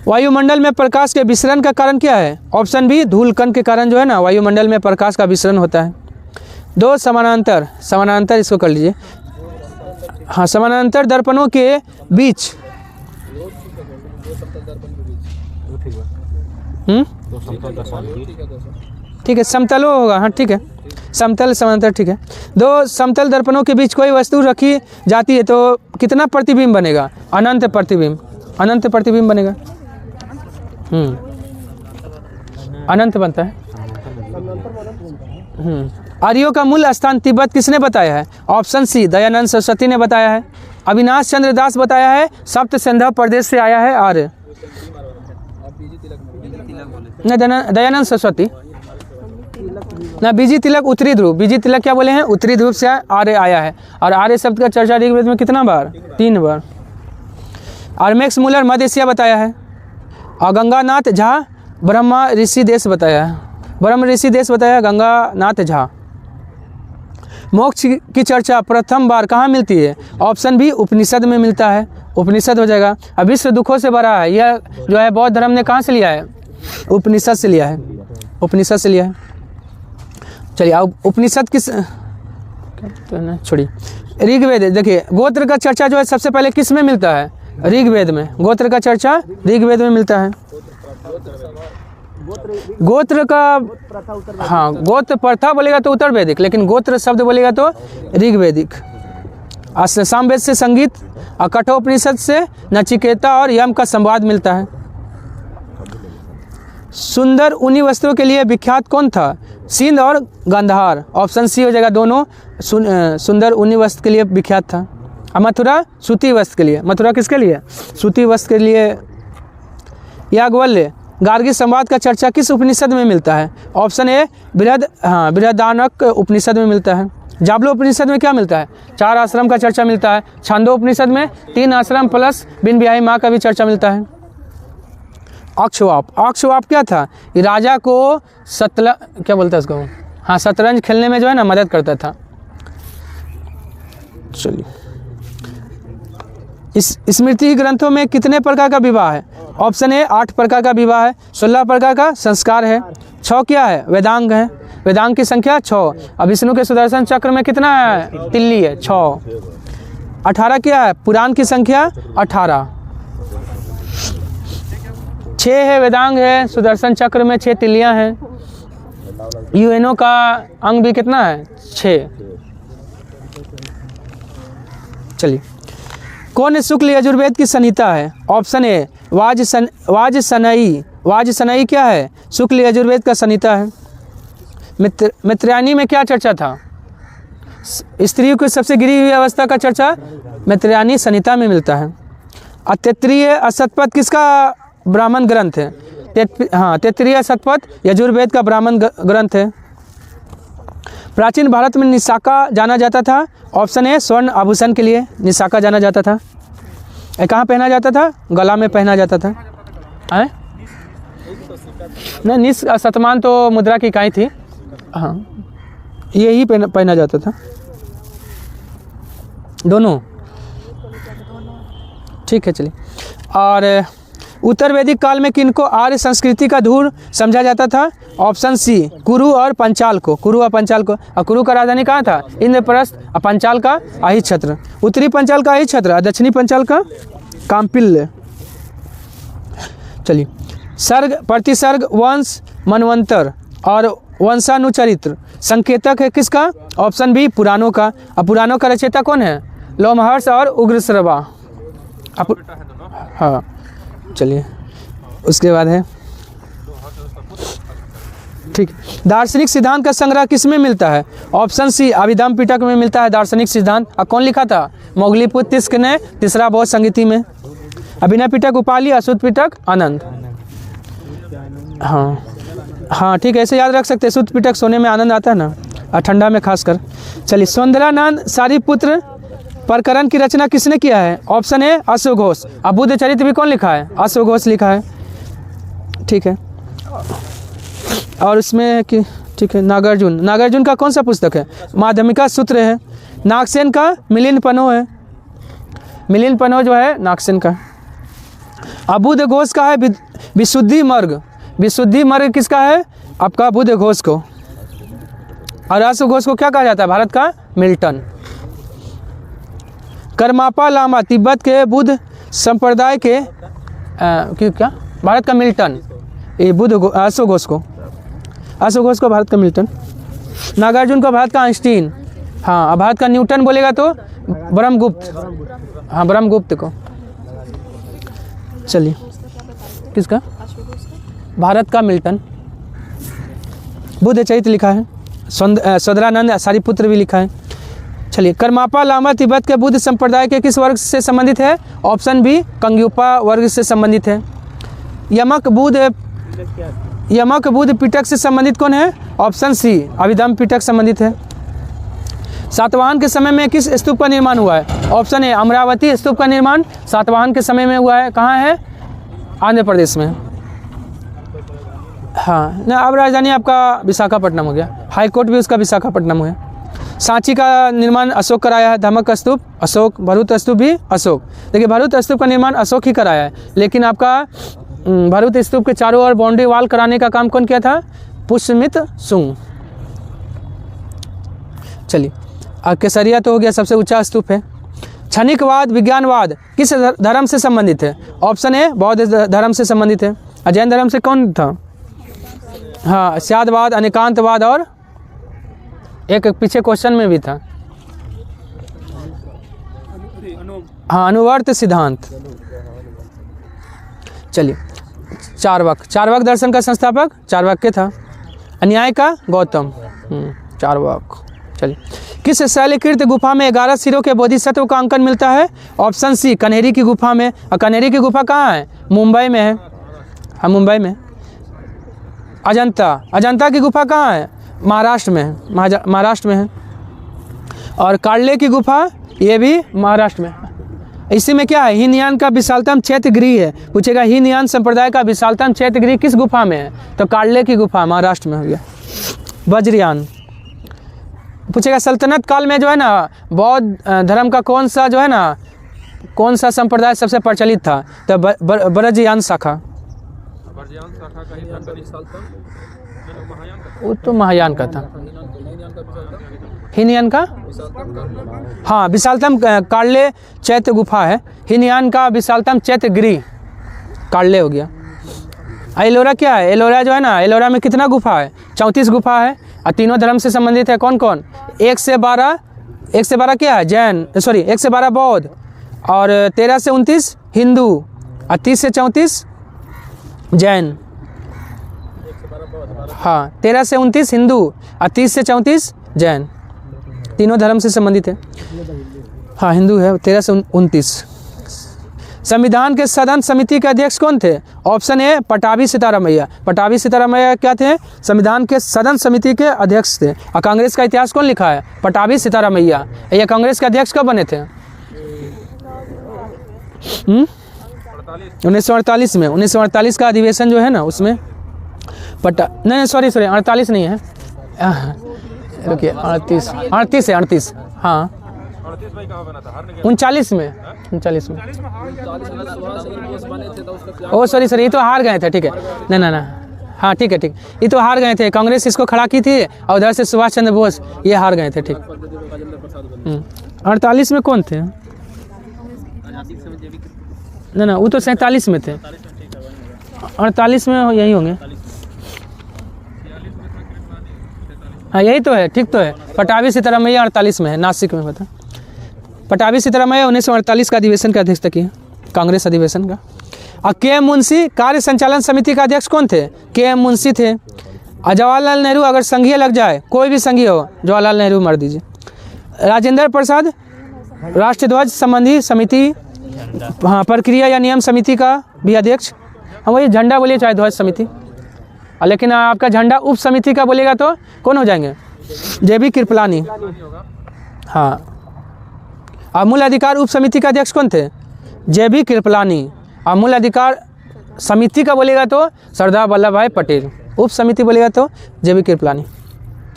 वायुमंडल में प्रकाश के विसरण का कारण क्या है? ऑप्शन बी धूल कण के कारण जो है ना वायुमंडल में प्रकाश का विसरण होता है। 2 समानांतर इसको कर लीजिए। हाँ समानांतर दर्पणों के बीच ठीक है समतलो होगा। हाँ ठीक है समतल समांतर ठीक है। 2 समतल दर्पणों के बीच कोई वस्तु रखी जाती है तो कितना प्रतिबिंब बनेगा? अनंत प्रतिबिंब बनेगा। अनंत बनता है। आर्यों का मूल स्थान तिब्बत किसने बताया है? ऑप्शन सी दयानंद सरस्वती ने बताया है। अविनाश चंद्र दास बताया है। सप्त सिंधु प्रदेश से आया है आर्य। नहीं दयानंद सरस्वती ना। बीजी तिलक उत्तरी ध्रुव। बीजी तिलक क्या बोले हैं? उत्तरी ध्रुव से आर्य आया है। और आर्य शब्द का चर्चा ऋग्वेद में कितना बार? 3 बार। और मैक्स मूलर मध्य एशिया बताया है। और गंगानाथ झा ब्रह्मा ऋषि देश बताया है। गंगानाथ झा। मोक्ष की चर्चा प्रथम बार कहाँ मिलती है? ऑप्शन बी उपनिषद में मिलता है। उपनिषद हो जाएगा। अब विश्व दुखों से भरा है यह जो है बौद्ध धर्म ने कहाँ से लिया है? उपनिषद से लिया है। चलिए अब उपनिषद किस छोड़िए ऋग्वेद। देखिए गोत्र का चर्चा जो है सबसे पहले किस में मिलता है? ऋग्वेद में। गोत्र का चर्चा ऋग्वेद में मिलता है। गोत्र का हाँ गोत्र प्रथा बोलेगा तो उत्तर वैदिक, लेकिन गोत्र शब्द बोलेगा तो ऋग्वेदिक। सामवेद से संगीत और कठोपनिषद से नचिकेता और यम का संवाद मिलता है। सुंदर ऊनी वस्त्रों के लिए विख्यात कौन था? सिंध और गांधार। ऑप्शन सी हो जाएगा दोनों। सुंदर ऊनी वस्त्र के लिए विख्यात था। और मथुरा सूती वस्त्र के लिए। मथुरा किसके लिए? सूती वस्त्र के लिए। याज्ञवल्क्य गार्गी संवाद का चर्चा किस उपनिषद में मिलता है? ऑप्शन ए बृहदारण्यक उपनिषद में मिलता है। जाबलो उपनिषद में क्या मिलता है? 4 आश्रम का चर्चा मिलता है। छांदो उपनिषद में 3 आश्रम प्लस बिन ब्याही माँ का भी चर्चा मिलता है। अक्षवाप क्या था? ये राजा को क्या बोलता है उसको? हाँ शतरंज खेलने में जो है ना मदद करता था। चलिए इस स्मृति ग्रंथों में कितने प्रकार का विवाह है? ऑप्शन ए 8 प्रकार का विवाह है। 16 प्रकार का संस्कार है। 6 क्या है? वेदांग है। वेदांग की संख्या 6। अब विष्णु के सुदर्शन चक्र में कितना है? तिल्ली है 6। 18 क्या है? पुराण की संख्या 18। 6 है वेदांग है। सुदर्शन चक्र में 6 तिल्लियां हैं। यूएनओ का अंग भी कितना है? 6। चलिए कौन शुक्ल यजुर्वेद की संहिता है? ऑप्शन ए वाजसनई क्या है? शुक्ल यजुर्वेद का संहिता है। मित्रायणी में क्या चर्चा था? स्त्रियों की सबसे गिरी हुई अवस्था का चर्चा मित्रायणी संहिता में मिलता है। तैत्तिरीय शतपथ किसका ब्राह्मण ग्रंथ है? तैत्तिरीय शतपथ यजुर्वेद का ब्राह्मण ग्रंथ है। प्राचीन भारत में निशाका जाना जाता था। ऑप्शन ए स्वर्ण आभूषण के लिए निशाका जाना जाता था। कहाँ पहना जाता था? गला में पहना जाता था। नहीं निस शतमान तो मुद्रा की इकाई थी। हाँ यही पहना जाता था दोनों। ठीक है चलिए। और उत्तर वैदिक काल में किनको आर्य संस्कृति का धूर समझा जाता था? ऑप्शन सी कुरु और पंचाल को। और कुरु का राजधानी कहाँ था? इंद्रप्रस्थ। और पंचाल का अहि छत्र। उत्तरी पंचाल का अहि छत्र और दक्षिणी पंचाल का काम्पिल्य। चलिए सर्ग प्रतिसर्ग वंश मनवंतर और वंशानुचरित्र संकेतक है किसका? ऑप्शन बी पुराणों का। अब पुराणों का रचयिता कौन है? लोमहर्ष और उग्रश्रवा। हाँ चलिए, उसके बाद है ठीक। दार्शनिक सिद्धांत का संग्रह किस में मिलता है? ऑप्शन सी अभिधम पिटक में मिलता है दार्शनिक सिद्धांत। और कौन लिखा था? मोगलीपुत्र तिस्क ने। तीसरा बौद्ध संगीति में। अभिनव पिटक उपाली, अशुद्ध पिटक आनंद। हाँ ठीक है, ऐसे याद रख सकते हैं। शुद्ध पिटक सोने में आनंद आता है ना, और ठंडा में खासकर। चलिए, सौंदर्यानंद सारिपुत्र प्रकरण की रचना किसने किया है? ऑप्शन ए अश्व घोष। अब बुद्ध चरित्र भी कौन लिखा है? अश्व घोष लिखा है। ठीक है, और उसमें कि ठीक है नागार्जुन। नागार्जुन का कौन सा पुस्तक है? माध्यमिका सूत्र है। नागसेन का मिलिंद पन्हो है। मिलिंद पन्हो जो है नागसेन का। अब बुद्ध घोष का है विशुद्धि मार्ग। विशुद्धि मार्ग किसका है? आपका बुद्ध घोष को। और अश्व घोष को क्या कहा जाता है? भारत का मिल्टन। करमापा लामा तिब्बत के बुद्ध संप्रदाय के क्या? भारत का मिल्टन। ये बुद्ध अश्व घोष को, अश्व घोष को भारत का मिल्टन। नागार्जुन को भारत का आइंस्टीन। हाँ, अब भारत का न्यूटन बोलेगा तो ब्रह्मगुप्त। हाँ, ब्रह्मगुप्त को। चलिए, किसका? भारत का मिल्टन। बुद्ध चरित्र लिखा है। सौंदर्यानंद सारिपुत्र भी लिखा है। चलिए, करमापा लामा तिब्बत के बुद्ध संप्रदाय के किस वर्ग से संबंधित है? ऑप्शन बी कंग्युपा वर्ग से संबंधित है। यमक बुद्ध पिटक से संबंधित कौन है? ऑप्शन सी अभिधम पिटक संबंधित है। सातवाहन के समय में किस स्तूप का निर्माण हुआ है? ऑप्शन ए अमरावती स्तूप का निर्माण सातवाहन के समय में हुआ है। कहाँ है? आंध्र प्रदेश में। हाँ ना, अब राजधानी आपका विशाखापट्टनम हो गया। हाई कोर्ट भी उसका विशाखापट्टनम है। सांची का निर्माण अशोक कराया है। धम्मक स्तूप अशोक, भरूत स्तूप भी अशोक। देखिए, भरूत स्तूप का निर्माण अशोक ही कराया है, लेकिन आपका भरूत स्तूप के चारों ओर बाउंड्री वाल कराने का काम कौन किया था? पुष्यमित्र शुंग। चलिए, केसरिया तो हो गया, सबसे ऊंचा स्तूप है। क्षणिकवाद विज्ञानवाद किस धर्म से संबंधित है? ऑप्शन ए बौद्ध धर्म से संबंधित है। जैन धर्म से कौन था? हाँ, स्यादवाद, अनेकांतवाद, और एक पीछे क्वेश्चन में भी था। हाँ, अनुवर्त सिद्धांत। चलिए, चार्वाक दर्शन का संस्थापक चार्वाक था। अन्याय का गौतम। चार्वाक। चलिए, किस शैलकृत गुफा में 11 सिरों के बोधिसत्व का अंकन मिलता है? ऑप्शन सी कन्हेरी की गुफा में। और कन्हेरी की गुफा कहाँ है? मुंबई में है। हाँ, मुंबई में। अजंता की गुफा कहाँ है? महाराष्ट्र में है। महाराष्ट्र में है। और कार्ले की गुफा ये भी महाराष्ट्र में। इसी में क्या है? हीनयान का विशालतम चैत्यगृह है। पूछेगा हीनयान संप्रदाय का विशालतम चैत्यगृह किस गुफा में है? तो कार्ले की गुफा महाराष्ट्र में हो गया। वज्रयान। पूछेगा सल्तनत काल में जो है ना, बौद्ध धर्म का कौन सा जो है ना, कौन सा संप्रदाय सबसे प्रचलित था? तो ब्रजयान शाखा। वो तो महायान का था। हीनयान का? हाँ, विशालतम कार्ले चैत्य गुफा है। हीनयान का विशालतम चैत्य गृह कार्ले हो गया। एलोरा क्या है? एलोरा जो है ना, एलोरा में कितना गुफा है? 34 गुफा है। और तीनों धर्म से संबंधित है। कौन कौन? 1 से 12 क्या है? जैन, सॉरी 1 से 12 बौद्ध, और 13 से 29 हिंदू, और 30 से 34 जैन। हाँ, 13 से 29 हिंदू और 30 से 34 जैन। तीनों धर्म से संबंधित है। हाँ, हिंदू है। 13 से 29। संविधान के सदन समिति के अध्यक्ष कौन थे? Option A Pattabhi Sitaramayya. पटाभी सीतारामैया क्या थे? संविधान के सदन समिति के अध्यक्ष थे। और कांग्रेस का इतिहास कौन लिखा है? पटाभी सीतारामैया। ये कांग्रेस के अध्यक्ष कब बने थे? 1948 में। 1948 का अधिवेशन जो है ना, उसमें नहीं सॉरी 48 नहीं है, रुकिए 38 है। 38 हाँ, 39 में। ओ सॉरी ये तो हार गए थे। ठीक है, ना हाँ ठीक है, ये तो हार गए थे। कांग्रेस इसको खड़ा की थी, और उधर से सुभाष चंद्र बोस ये हार गए थे। ठीक। 48 में कौन थे? ना वो तो 47 में थे। 48 में यही होंगे। हाँ यही तो है, ठीक तो है। पटाभी सीतारामैया 48 में है, नासिक में पता। पटाभी सीतारामैया 1948 का अधिवेशन का अध्यक्षता किया, कांग्रेस अधिवेशन का। और के.एम. मुंशी कार्य संचालन समिति का अध्यक्ष कौन थे? के.एम. मुंशी थे। और जवाहरलाल नेहरू, अगर संघीय लग जाए, कोई भी संघीय हो, जवाहरलाल नेहरू मार दीजिए। राजेंद्र प्रसाद राष्ट्रध्वज संबंधी समिति, हाँ प्रक्रिया या नियम समिति का भी अध्यक्ष। हम वही झंडा बोलिए चाहे ध्वज समिति, लेकिन आपका झंडा उप समिति का बोलेगा तो कौन हो जाएंगे? जे.बी. कृपलानी। हाँ, और मूल अधिकार उप समिति का अध्यक्ष कौन थे? जे.बी. कृपलानी। और मूल अधिकार समिति का बोलेगा तो सरदार वल्लभ भाई पटेल। उप समिति बोलेगा तो जे.बी. कृपलानी।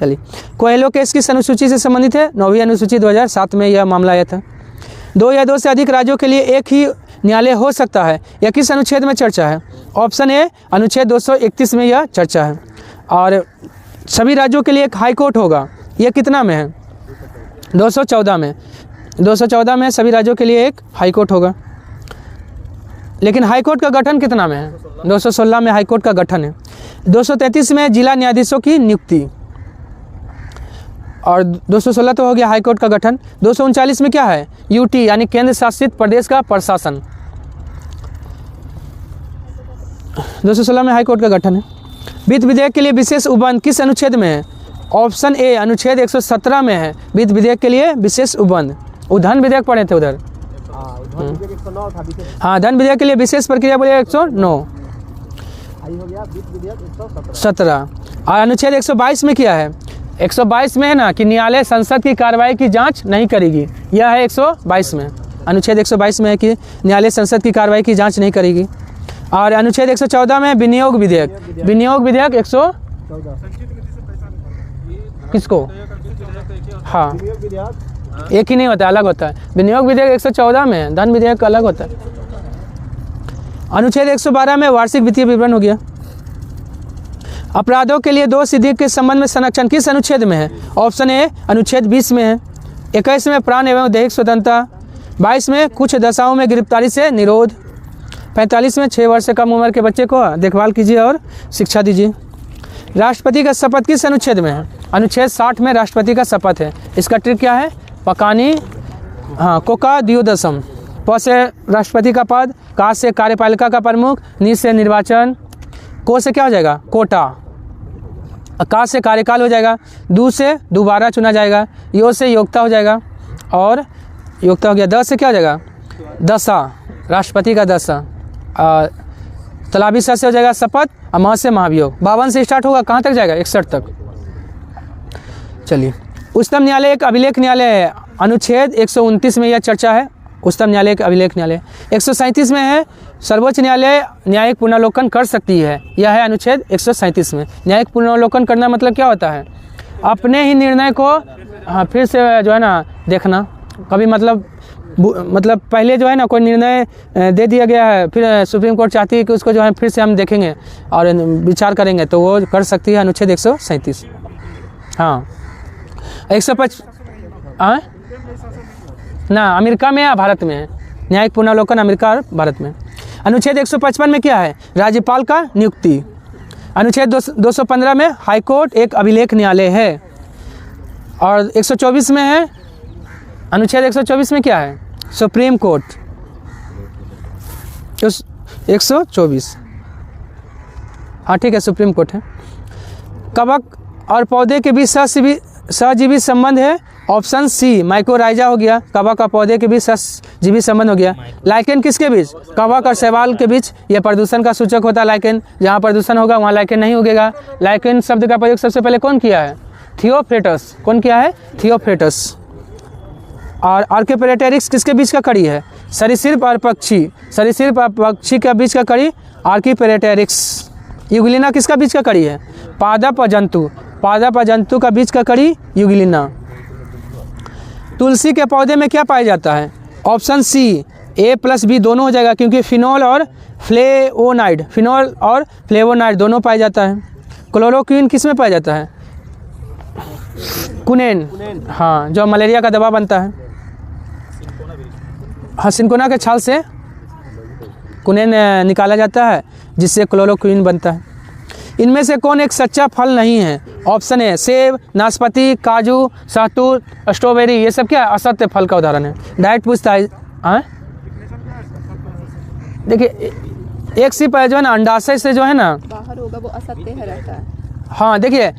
चलिए, कोयलो केस किस अनुसूची से संबंधित है? 9वीं अनुसूची, 2007 में यह मामला आया था। 2 या 2 से अधिक राज्यों के लिए एक ही न्यायालय हो सकता है, यह किस अनुच्छेद में चर्चा है? ऑप्शन ए अनुच्छेद 231 में यह चर्चा है। और सभी राज्यों के लिए एक हाई कोर्ट होगा, यह कितना में है? 214 में। 214 में सभी राज्यों के लिए एक हाई कोर्ट होगा। लेकिन हाई कोर्ट का गठन कितना में है? 216 में हाई कोर्ट का गठन है। 233 में जिला न्यायाधीशों की नियुक्ति, और 216 तो हो गया हाई कोर्ट का गठन। 239 में क्या है? यूटी यानी केंद्र शासित प्रदेश का प्रशासन। 216 में हाई कोर्ट का गठन है। वित्त विधेयक के लिए विशेष उपबंध किस अनुच्छेद में है? ऑप्शन ए अनुच्छेद 117 में है वित्त विधेयक के लिए विशेष उपबंध। धन विधेयक पढ़े थे उधर। हाँ, धन विधेयक के लिए विशेष प्रक्रिया बोले 109 17। और अनुच्छेद 122 में क्या है? 122 में है ना कि न्यायालय संसद की कार्रवाई की जांच नहीं करेगी, यह है 122 में। अनुच्छेद 122 में है कि न्यायालय संसद की कार्रवाई की जांच नहीं करेगी। और अनुच्छेद 114 में विनियोग विधेयक। विनियोग विधेयक 114 किसको? हाँ, एक ही नहीं होता, अलग होता है। विनियोग विधेयक 114 में, धन विधेयक अलग होता है। अनुच्छेद 112 में वार्षिक वित्तीय विवरण हो गया। अपराधों के लिए दोष सिद्धि के संबंध में संरक्षण किस अनुच्छेद में है? ऑप्शन ए अनुच्छेद 20 में है। 21 में प्राण एवं दैहिक स्वतंत्रता। 22 में कुछ दशाओं में गिरफ्तारी से निरोध। 45 में 6 वर्ष से कम उम्र के बच्चे को देखभाल कीजिए और शिक्षा दीजिए। राष्ट्रपति का शपथ किस अनुच्छेद में है? अनुच्छेद 60 में राष्ट्रपति का शपथ है। इसका ट्रिक क्या है? पकानी, हाँ, कोका द्योदशम। प से राष्ट्रपति का पद, का से कार्यपालिका का प्रमुख, नी से निर्वाचन, को से क्या हो जाएगा? कोटा, का से कार्यकाल हो जाएगा, दू से दोबारा चुना जाएगा, यो से योग्यता हो जाएगा, और योग्यता हो गया। द से क्या हो जाएगा? दशा, राष्ट्रपति का दशा। तलाबी से हो जाएगा शपथ, और म से महाभियोग। 52 से स्टार्ट होगा, कहाँ तक जाएगा? 61 तक। चलिए, उच्चतम न्यायालय एक अभिलेख न्यायालय है। अनुच्छेद 129 में यह चर्चा है। उच्चतम न्यायालय एक अभिलेख न्यायालय। 137 में है सर्वोच्च न्यायालय न्यायिक पुनर्वलोकन कर सकती है, यह है अनुच्छेद 137 में। न्यायिक पुनर्वलोकन करना मतलब क्या होता है? अपने ही निर्णय को हाँ फिर से जो है ना देखना। कभी मतलब पहले जो है ना कोई निर्णय दे दिया गया है, फिर सुप्रीम कोर्ट चाहती है कि उसको जो है फिर से हम देखेंगे और विचार करेंगे, तो वो कर सकती है अनुच्छेद 137। हाँ, 105 ना अमेरिका में या भारत में है? न्यायिक पुनर्वलोकन अमेरिका और भारत में। अनुच्छेद 155 में क्या है? राज्यपाल का नियुक्ति। अनुच्छेद 215 में हाईकोर्ट एक अभिलेख न्यायालय है। और 124 में है, अनुच्छेद 124 में क्या है? Supreme court. 124, हाँ ठीक है, सुप्रीम कोर्ट है। कवक और पौधे के बीच सहजीवी संबंध है। ऑप्शन सी माइकोराइजा हो गया। कवक और पौधे के बीच सहजीवी संबंध हो गया। लाइकेन किसके बीच? कवक और शैवाल के बीच। यह प्रदूषण का सूचक होता है लाइकेन। जहाँ प्रदूषण होगा वहाँ लाइकेन नहीं उगेगा। लाइकेन शब्द का प्रयोग सबसे पहले कौन किया है? थियोफ्रेटस। कौन किया है? थियोफ्रेटस। और आर्कियोपेटेरिक्स किसके बीच का कड़ी है? सरीसृप और पक्षी। सरीसृप और पक्षी के बीच का कड़ी आर्कियोपेटेरिक्स। युगलिना किसका बीच का कड़ी है? पादप और जंतु। पादप और जंतु का बीच का कड़ी युगलिना। तुलसी के पौधे में क्या पाया जाता है? ऑप्शन सी A+B दोनों हो जाएगा, क्योंकि फिनोल और फ्लेवोनाइड, फिनोल और फ्लेवोनाइड दोनों पाया जाता है। क्लोरोक्विन किस में पाया जाता है? कुनेन, हाँ, जो मलेरिया का दवा बनता है। हाँ, सिनकोना के छाल से कुनेन निकाला जाता है, जिससे क्लोरोक्विन बनता है। इनमें से कौन एक सच्चा फल नहीं है? ऑप्शन ए सेब, नाशपाती, काजू, शहतूत, स्ट्रॉबेरी, ये सब क्या है? असत्य फल का उदाहरण है। डायरेक्ट पूछता है। देखिए एक सिर्फ जो है ना अंडाशय से जो है ना बाहर होगा वो असत्य है रहता है। हाँ देखिए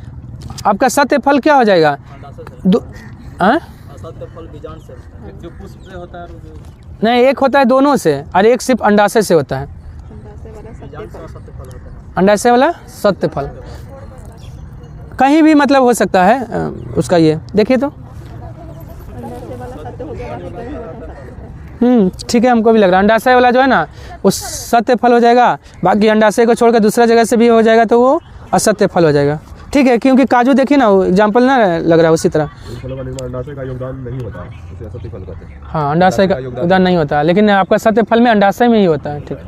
आपका सत्य फल क्या हो जाएगा? असत्य फल बीजांड से जो पुष्प से होता है नहीं, एक होता है दोनों से और एक सिर्फ अंडाशय से होता है। अंडाशय वाला सत्य फल कहीं भी मतलब हो सकता है उसका। ये देखिए तो ठीक है, हमको भी लग रहा है अंडाशय वाला जो है ना उस सत्य फल हो जाएगा, बाकी अंडाशय को छोड़कर दूसरा जगह से भी हो जाएगा तो वो असत्य फल हो जाएगा। ठीक है, क्योंकि काजू देखिए ना एग्जाम्पल ना लग रहा है उसी तरह। अंडाशय का योगदान नहीं होता, उसे असत्य फल कहते हैं। हाँ अंडाशय का योगदान नहीं होता, लेकिन आपका सत्य फल में अंडाशय में ही होता है। ठीक है,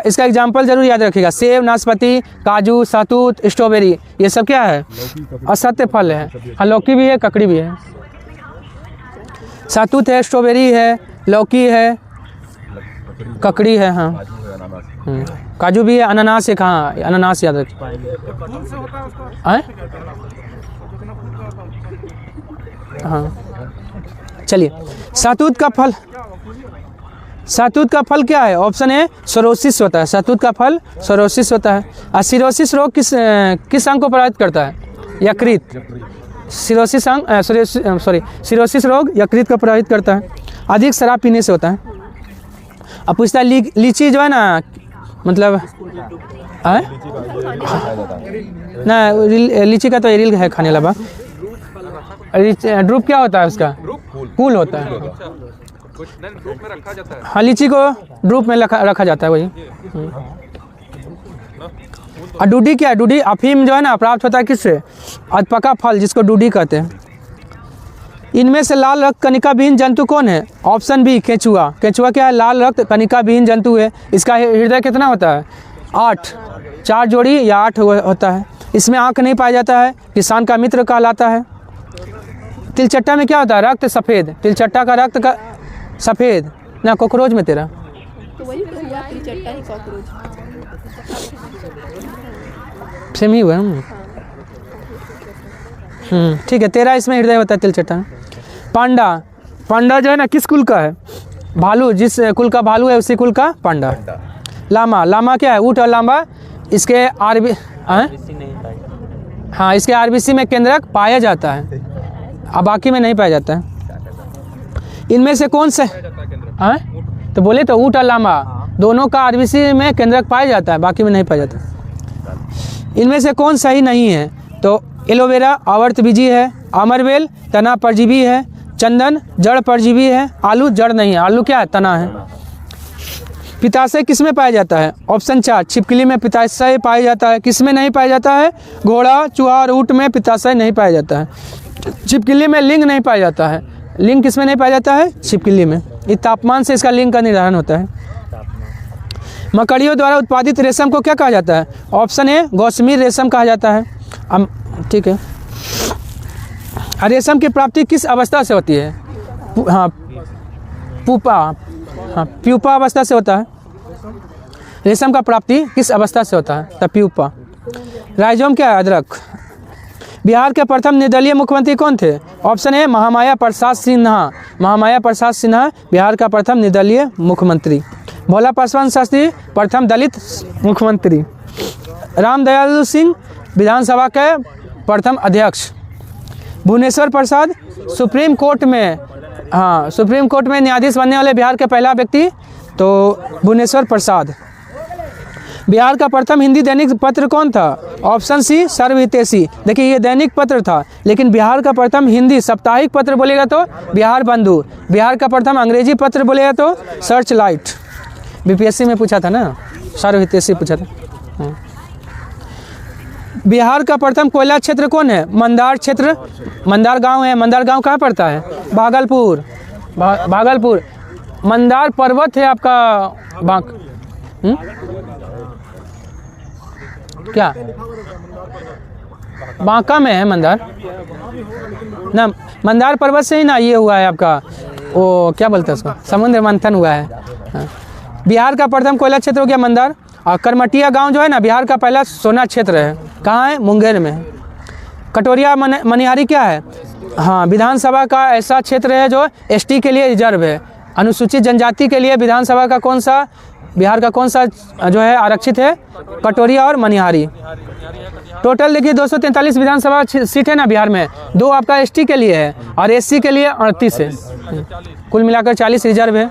इसका एग्जाम्पल जरूर याद रखिएगा। सेब, नाशपाती, काजू, शहतूत, स्ट्रॉबेरी, ये सब क्या है? असत्य फल है। हाँ लौकी भी है, ककड़ी भी है। शहतूत है, स्ट्रॉबेरी है, लौकी है, ककड़ी है। हाँ काजू भी है, अनानास है। कहाँ अनानास याद रखिए। हाँ चलिए, शहतूत का फल क्या है? ऑप्शन है सोरोसिस होता है। शहतूत का फल सोरोसिस होता है। और सिरोसिस रोग किस अंग को प्रभावित करता है? यकृत। सिरोसिस रोग यकृत को प्रभावित करता है। अधिक शराब पीने से होता है। अब पूछता है लीची जो है ना मतलब ना लीची का तो एरिल है खाने वाला। ड्रूप क्या होता है उसका? फूल होता है। हाँ लीची को ड्रूप में रखा जाता है वही। और डूडी क्या है? डूडी अफीम जो है ना प्राप्त होता है किससे? अधपका फल जिसको डूडी कहते हैं। इनमें से लाल रक्त कणिका विहीन जंतु कौन है? ऑप्शन बी केंचुआ। केंचुआ क्या है? लाल रक्त कणिका विहीन जंतु है। इसका हृदय कितना होता है? 8, 4 जोड़ी या 8 होता है। इसमें आँख नहीं पाया जाता है, किसान का मित्र कहलाता है। तिलचट्टा में क्या होता है? रक्त सफ़ेद। तिलचट्टा का रक्त का सफ़ेद ना। कॉकरोच में तेरा तो वही तो हुआ, तिलचट्टा ही कॉकरोच सेम ही हुआ। ठीक है, तेरा इसमें हृदय होता है तिलचट्टा में। पांडा जो है ना किस कुल का है? भालू, जिस कुल का भालू है उसी कुल का पांडा। लामा क्या है? ऊँट और लामा। इसके इसके आरबीसी में केंद्रक पाया जाता है, अब बाकी में नहीं पाया जाता है। इनमें से कौन से तो बोले तो ऊँट और लामा दोनों का आरबीसी में केंद्रक पाया जाता है, बाकी में नहीं पाया जाता। इनमें से कौन सही नहीं है? तो एलोवेरा आवर्तबीजी है, अमरवेल तना परजीवी है, चंदन जड़ परजीवी है, आलू जड़ नहीं है। आलू क्या है? तना है। पित्ताशय किस में पाया जाता है? ऑप्शन 4 छिपकली में पित्ताशय पाया जाता है। किस में नहीं पाया जाता है? घोड़ा, चूहा और ऊँट में पित्ताशय नहीं पाया जाता है। छिपकली में लिंग नहीं पाया जाता है। लिंग किस में नहीं पाया जाता है? छिपकली में। इस तापमान से इसका लिंग का निर्धारण होता है। मकड़ियों द्वारा उत्पादित रेशम को क्या कहा जाता है? ऑप्शन ए गौसमीर रेशम कहा जाता है। ठीक है, रेशम की प्राप्ति किस अवस्था से होती है? प्यूपा अवस्था से होता है। रेशम का प्राप्ति किस अवस्था से होता है? तब प्यूपा। राइजोम क्या है? अदरक। बिहार के प्रथम निर्दलीय मुख्यमंत्री कौन थे? ऑप्शन ए महामाया प्रसाद सिन्हा। महामाया प्रसाद सिन्हा बिहार का प्रथम निर्दलीय मुख्यमंत्री। भोला पासवान शास्त्री प्रथम दलित मुख्यमंत्री। रामदयालु सिंह विधानसभा के प्रथम अध्यक्ष। भुवनेश्वर प्रसाद सुप्रीम कोर्ट में न्यायाधीश बनने वाले बिहार के पहला व्यक्ति तो भुवनेश्वर प्रसाद। बिहार का प्रथम हिंदी दैनिक पत्र कौन था? Option C Sarvahitaishi. देखिए ये दैनिक पत्र था, लेकिन बिहार का प्रथम हिंदी साप्ताहिक पत्र बोलेगा तो बिहार बंधु। बिहार का प्रथम अंग्रेजी पत्र बोलेगा तो सर्च लाइट। बीपीएससी में पूछा था ना, सर्वहितैषी पूछा था। बिहार का प्रथम कोयला क्षेत्र कौन है? मंदार क्षेत्र। मंदार गांव है। मंदार गांव कहाँ पड़ता है? भागलपुर। मंदार पर्वत है आपका क्या बांका में है मंदार ना। मंदार पर्वत से ही ना ये हुआ है आपका, वो क्या बोलते हैं उसको, समुद्र मंथन हुआ है। बिहार का प्रथम कोयला क्षेत्र हो गया मंदार। और करमटिया गांव जो है ना बिहार का पहला सोना क्षेत्र है। कहाँ है? मुंगेर में है। कटोरिया मनिहारी क्या है? हाँ, विधानसभा का ऐसा क्षेत्र है जो एसटी के लिए रिजर्व है। अनुसूचित जनजाति के लिए विधानसभा का कौन सा, बिहार का कौन सा जो है आरक्षित है? कटोरिया और मनिहारी। टोटल देखिए 243 विधानसभा सीट है ना बिहार में, 2 आपका एसटी के लिए है और एससी के लिए 38 है। कुल मिलाकर 40 रिजर्व है।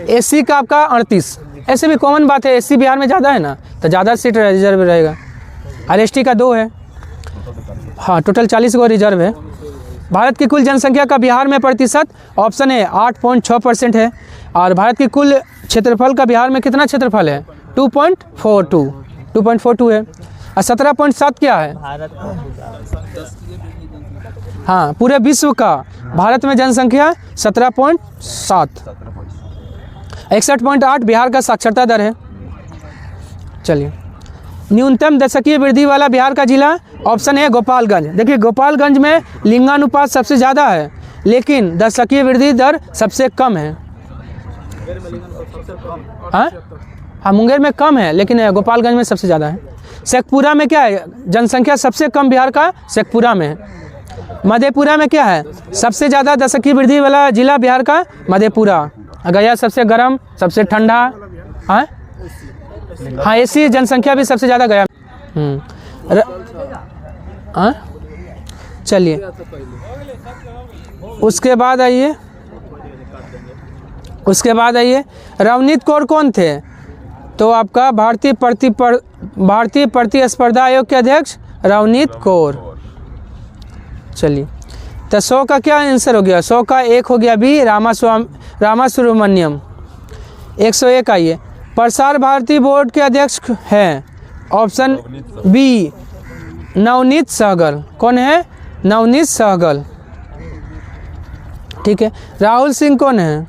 एससी का आपका 38। ऐसे भी कॉमन बात है, एससी बिहार में ज़्यादा है ना तो ज़्यादा सीट रिजर्व रहेगा। और एसटी का 2 है। हाँ, टोटल 40 को रिजर्व है। भारत की कुल जनसंख्या का बिहार में प्रतिशत ऑप्शन है 8.6% है। और भारत की कुल क्षेत्रफल का बिहार में कितना क्षेत्रफल है? 2.42 है। और 17.7 क्या है? हाँ, पूरे विश्व का भारत में जनसंख्या 17.7। 61.8 बिहार का साक्षरता दर है। चलिए, न्यूनतम दशकीय वृद्धि वाला बिहार का जिला ऑप्शन है गोपालगंज। देखिए गोपालगंज में लिंगानुपात सबसे ज़्यादा है लेकिन दशकीय वृद्धि दर सबसे कम है। हाँ, मुंगेर में कम है लेकिन गोपालगंज में सबसे ज़्यादा है। शेखपुरा में क्या है? जनसंख्या सबसे कम बिहार का शेखपुरा में है। मधेपुरा में क्या है? सबसे ज़्यादा दशकीय वृद्धि वाला जिला बिहार का मधेपुरा। गया सबसे गर्म, सबसे ठंडा। हाँ, ऐसी जनसंख्या भी सबसे ज़्यादा गया। चलिए, उसके बाद आइए रवनीत कौर कौन थे? तो आपका भारतीय प्रतिस्पर्धा आयोग के अध्यक्ष रवनीत कौर। चलिए, तो 100 का क्या आंसर हो गया? 100 का 1 हो गया बी, रामासुब्रमण्यम। 101 आइए, प्रसार भारती बोर्ड के अध्यक्ष हैं ऑप्शन बी नवनीत सहगल। कौन है? नवनीत सहगल। ठीक है। राहुल सिंह कौन है?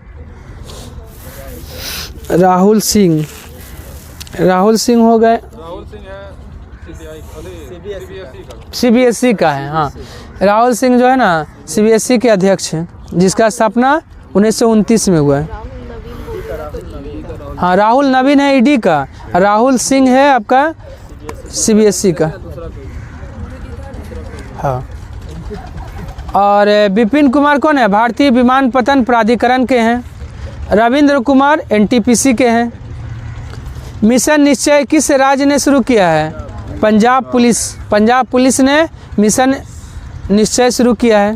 राहुल सिंह हो गए, सीबीएसई का है। हाँ, राहुल सिंह जो है ना सीबीएसई के अध्यक्ष हैं जिसका स्थापना 1929 में हुआ है। हाँ, राहुल नवीन है ईडी का, राहुल सिंह है आपका सीबीएसई का। हाँ, और विपिन कुमार कौन है? भारतीय विमानपत्तन प्राधिकरण के हैं। रविंद्र कुमार एनटीपीसी के हैं। मिशन निश्चय किस राज्य ने शुरू किया है? पंजाब पुलिस ने मिशन निश्चय शुरू किया है।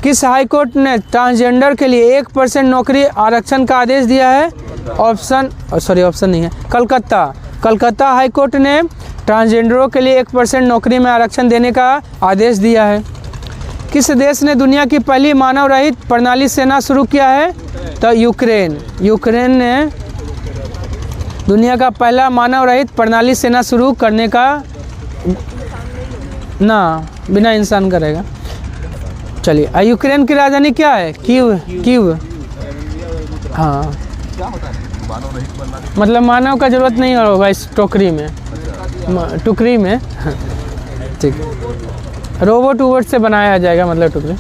किस हाईकोर्ट ने ट्रांसजेंडर के लिए 1% नौकरी आरक्षण का आदेश दिया है? ऑप्शन नहीं है, कलकत्ता हाईकोर्ट ने ट्रांसजेंडरों के लिए 1% नौकरी में आरक्षण देने का आदेश दिया है। किस देश ने दुनिया की पहली मानव रहित प्रणाली सेना शुरू किया है? तो यूक्रेन ने दुनिया का पहला मानव रहित प्रणाली सेना शुरू करने का ना बिना इंसान करेगा। चलिए, यूक्रेन की राजधानी क्या है? कीव। हाँ, मतलब मानव का जरूरत नहीं होगा इस टुकड़ी में। ठीक, रोबोट से बनाया जाएगा मतलब टुकड़ी।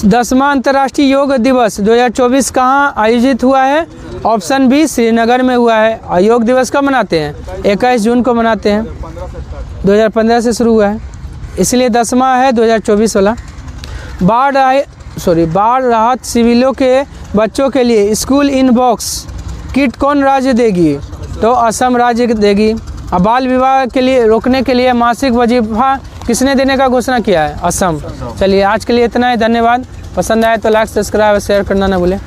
10वां अंतर्राष्ट्रीय योग दिवस 2024 कहाँ आयोजित हुआ है? ऑप्शन बी श्रीनगर में हुआ है। और योग दिवस कब मनाते हैं? 21 जून को मनाते हैं। 2015 से शुरू हुआ है इसलिए 10वां है 2024 वाला। बाढ़ राहत शिविरों के बच्चों के लिए स्कूल इन बॉक्स किट कौन राज्य देगी? तो असम राज्य देगी। और बाल विवाह के लिए रोकने के लिए मासिक वजीफा किसने देने का घोषणा किया है? असम। चलिए, आज के लिए इतना ही। धन्यवाद। पसंद आए तो लाइक, सब्सक्राइब और शेयर करना ना भूलें।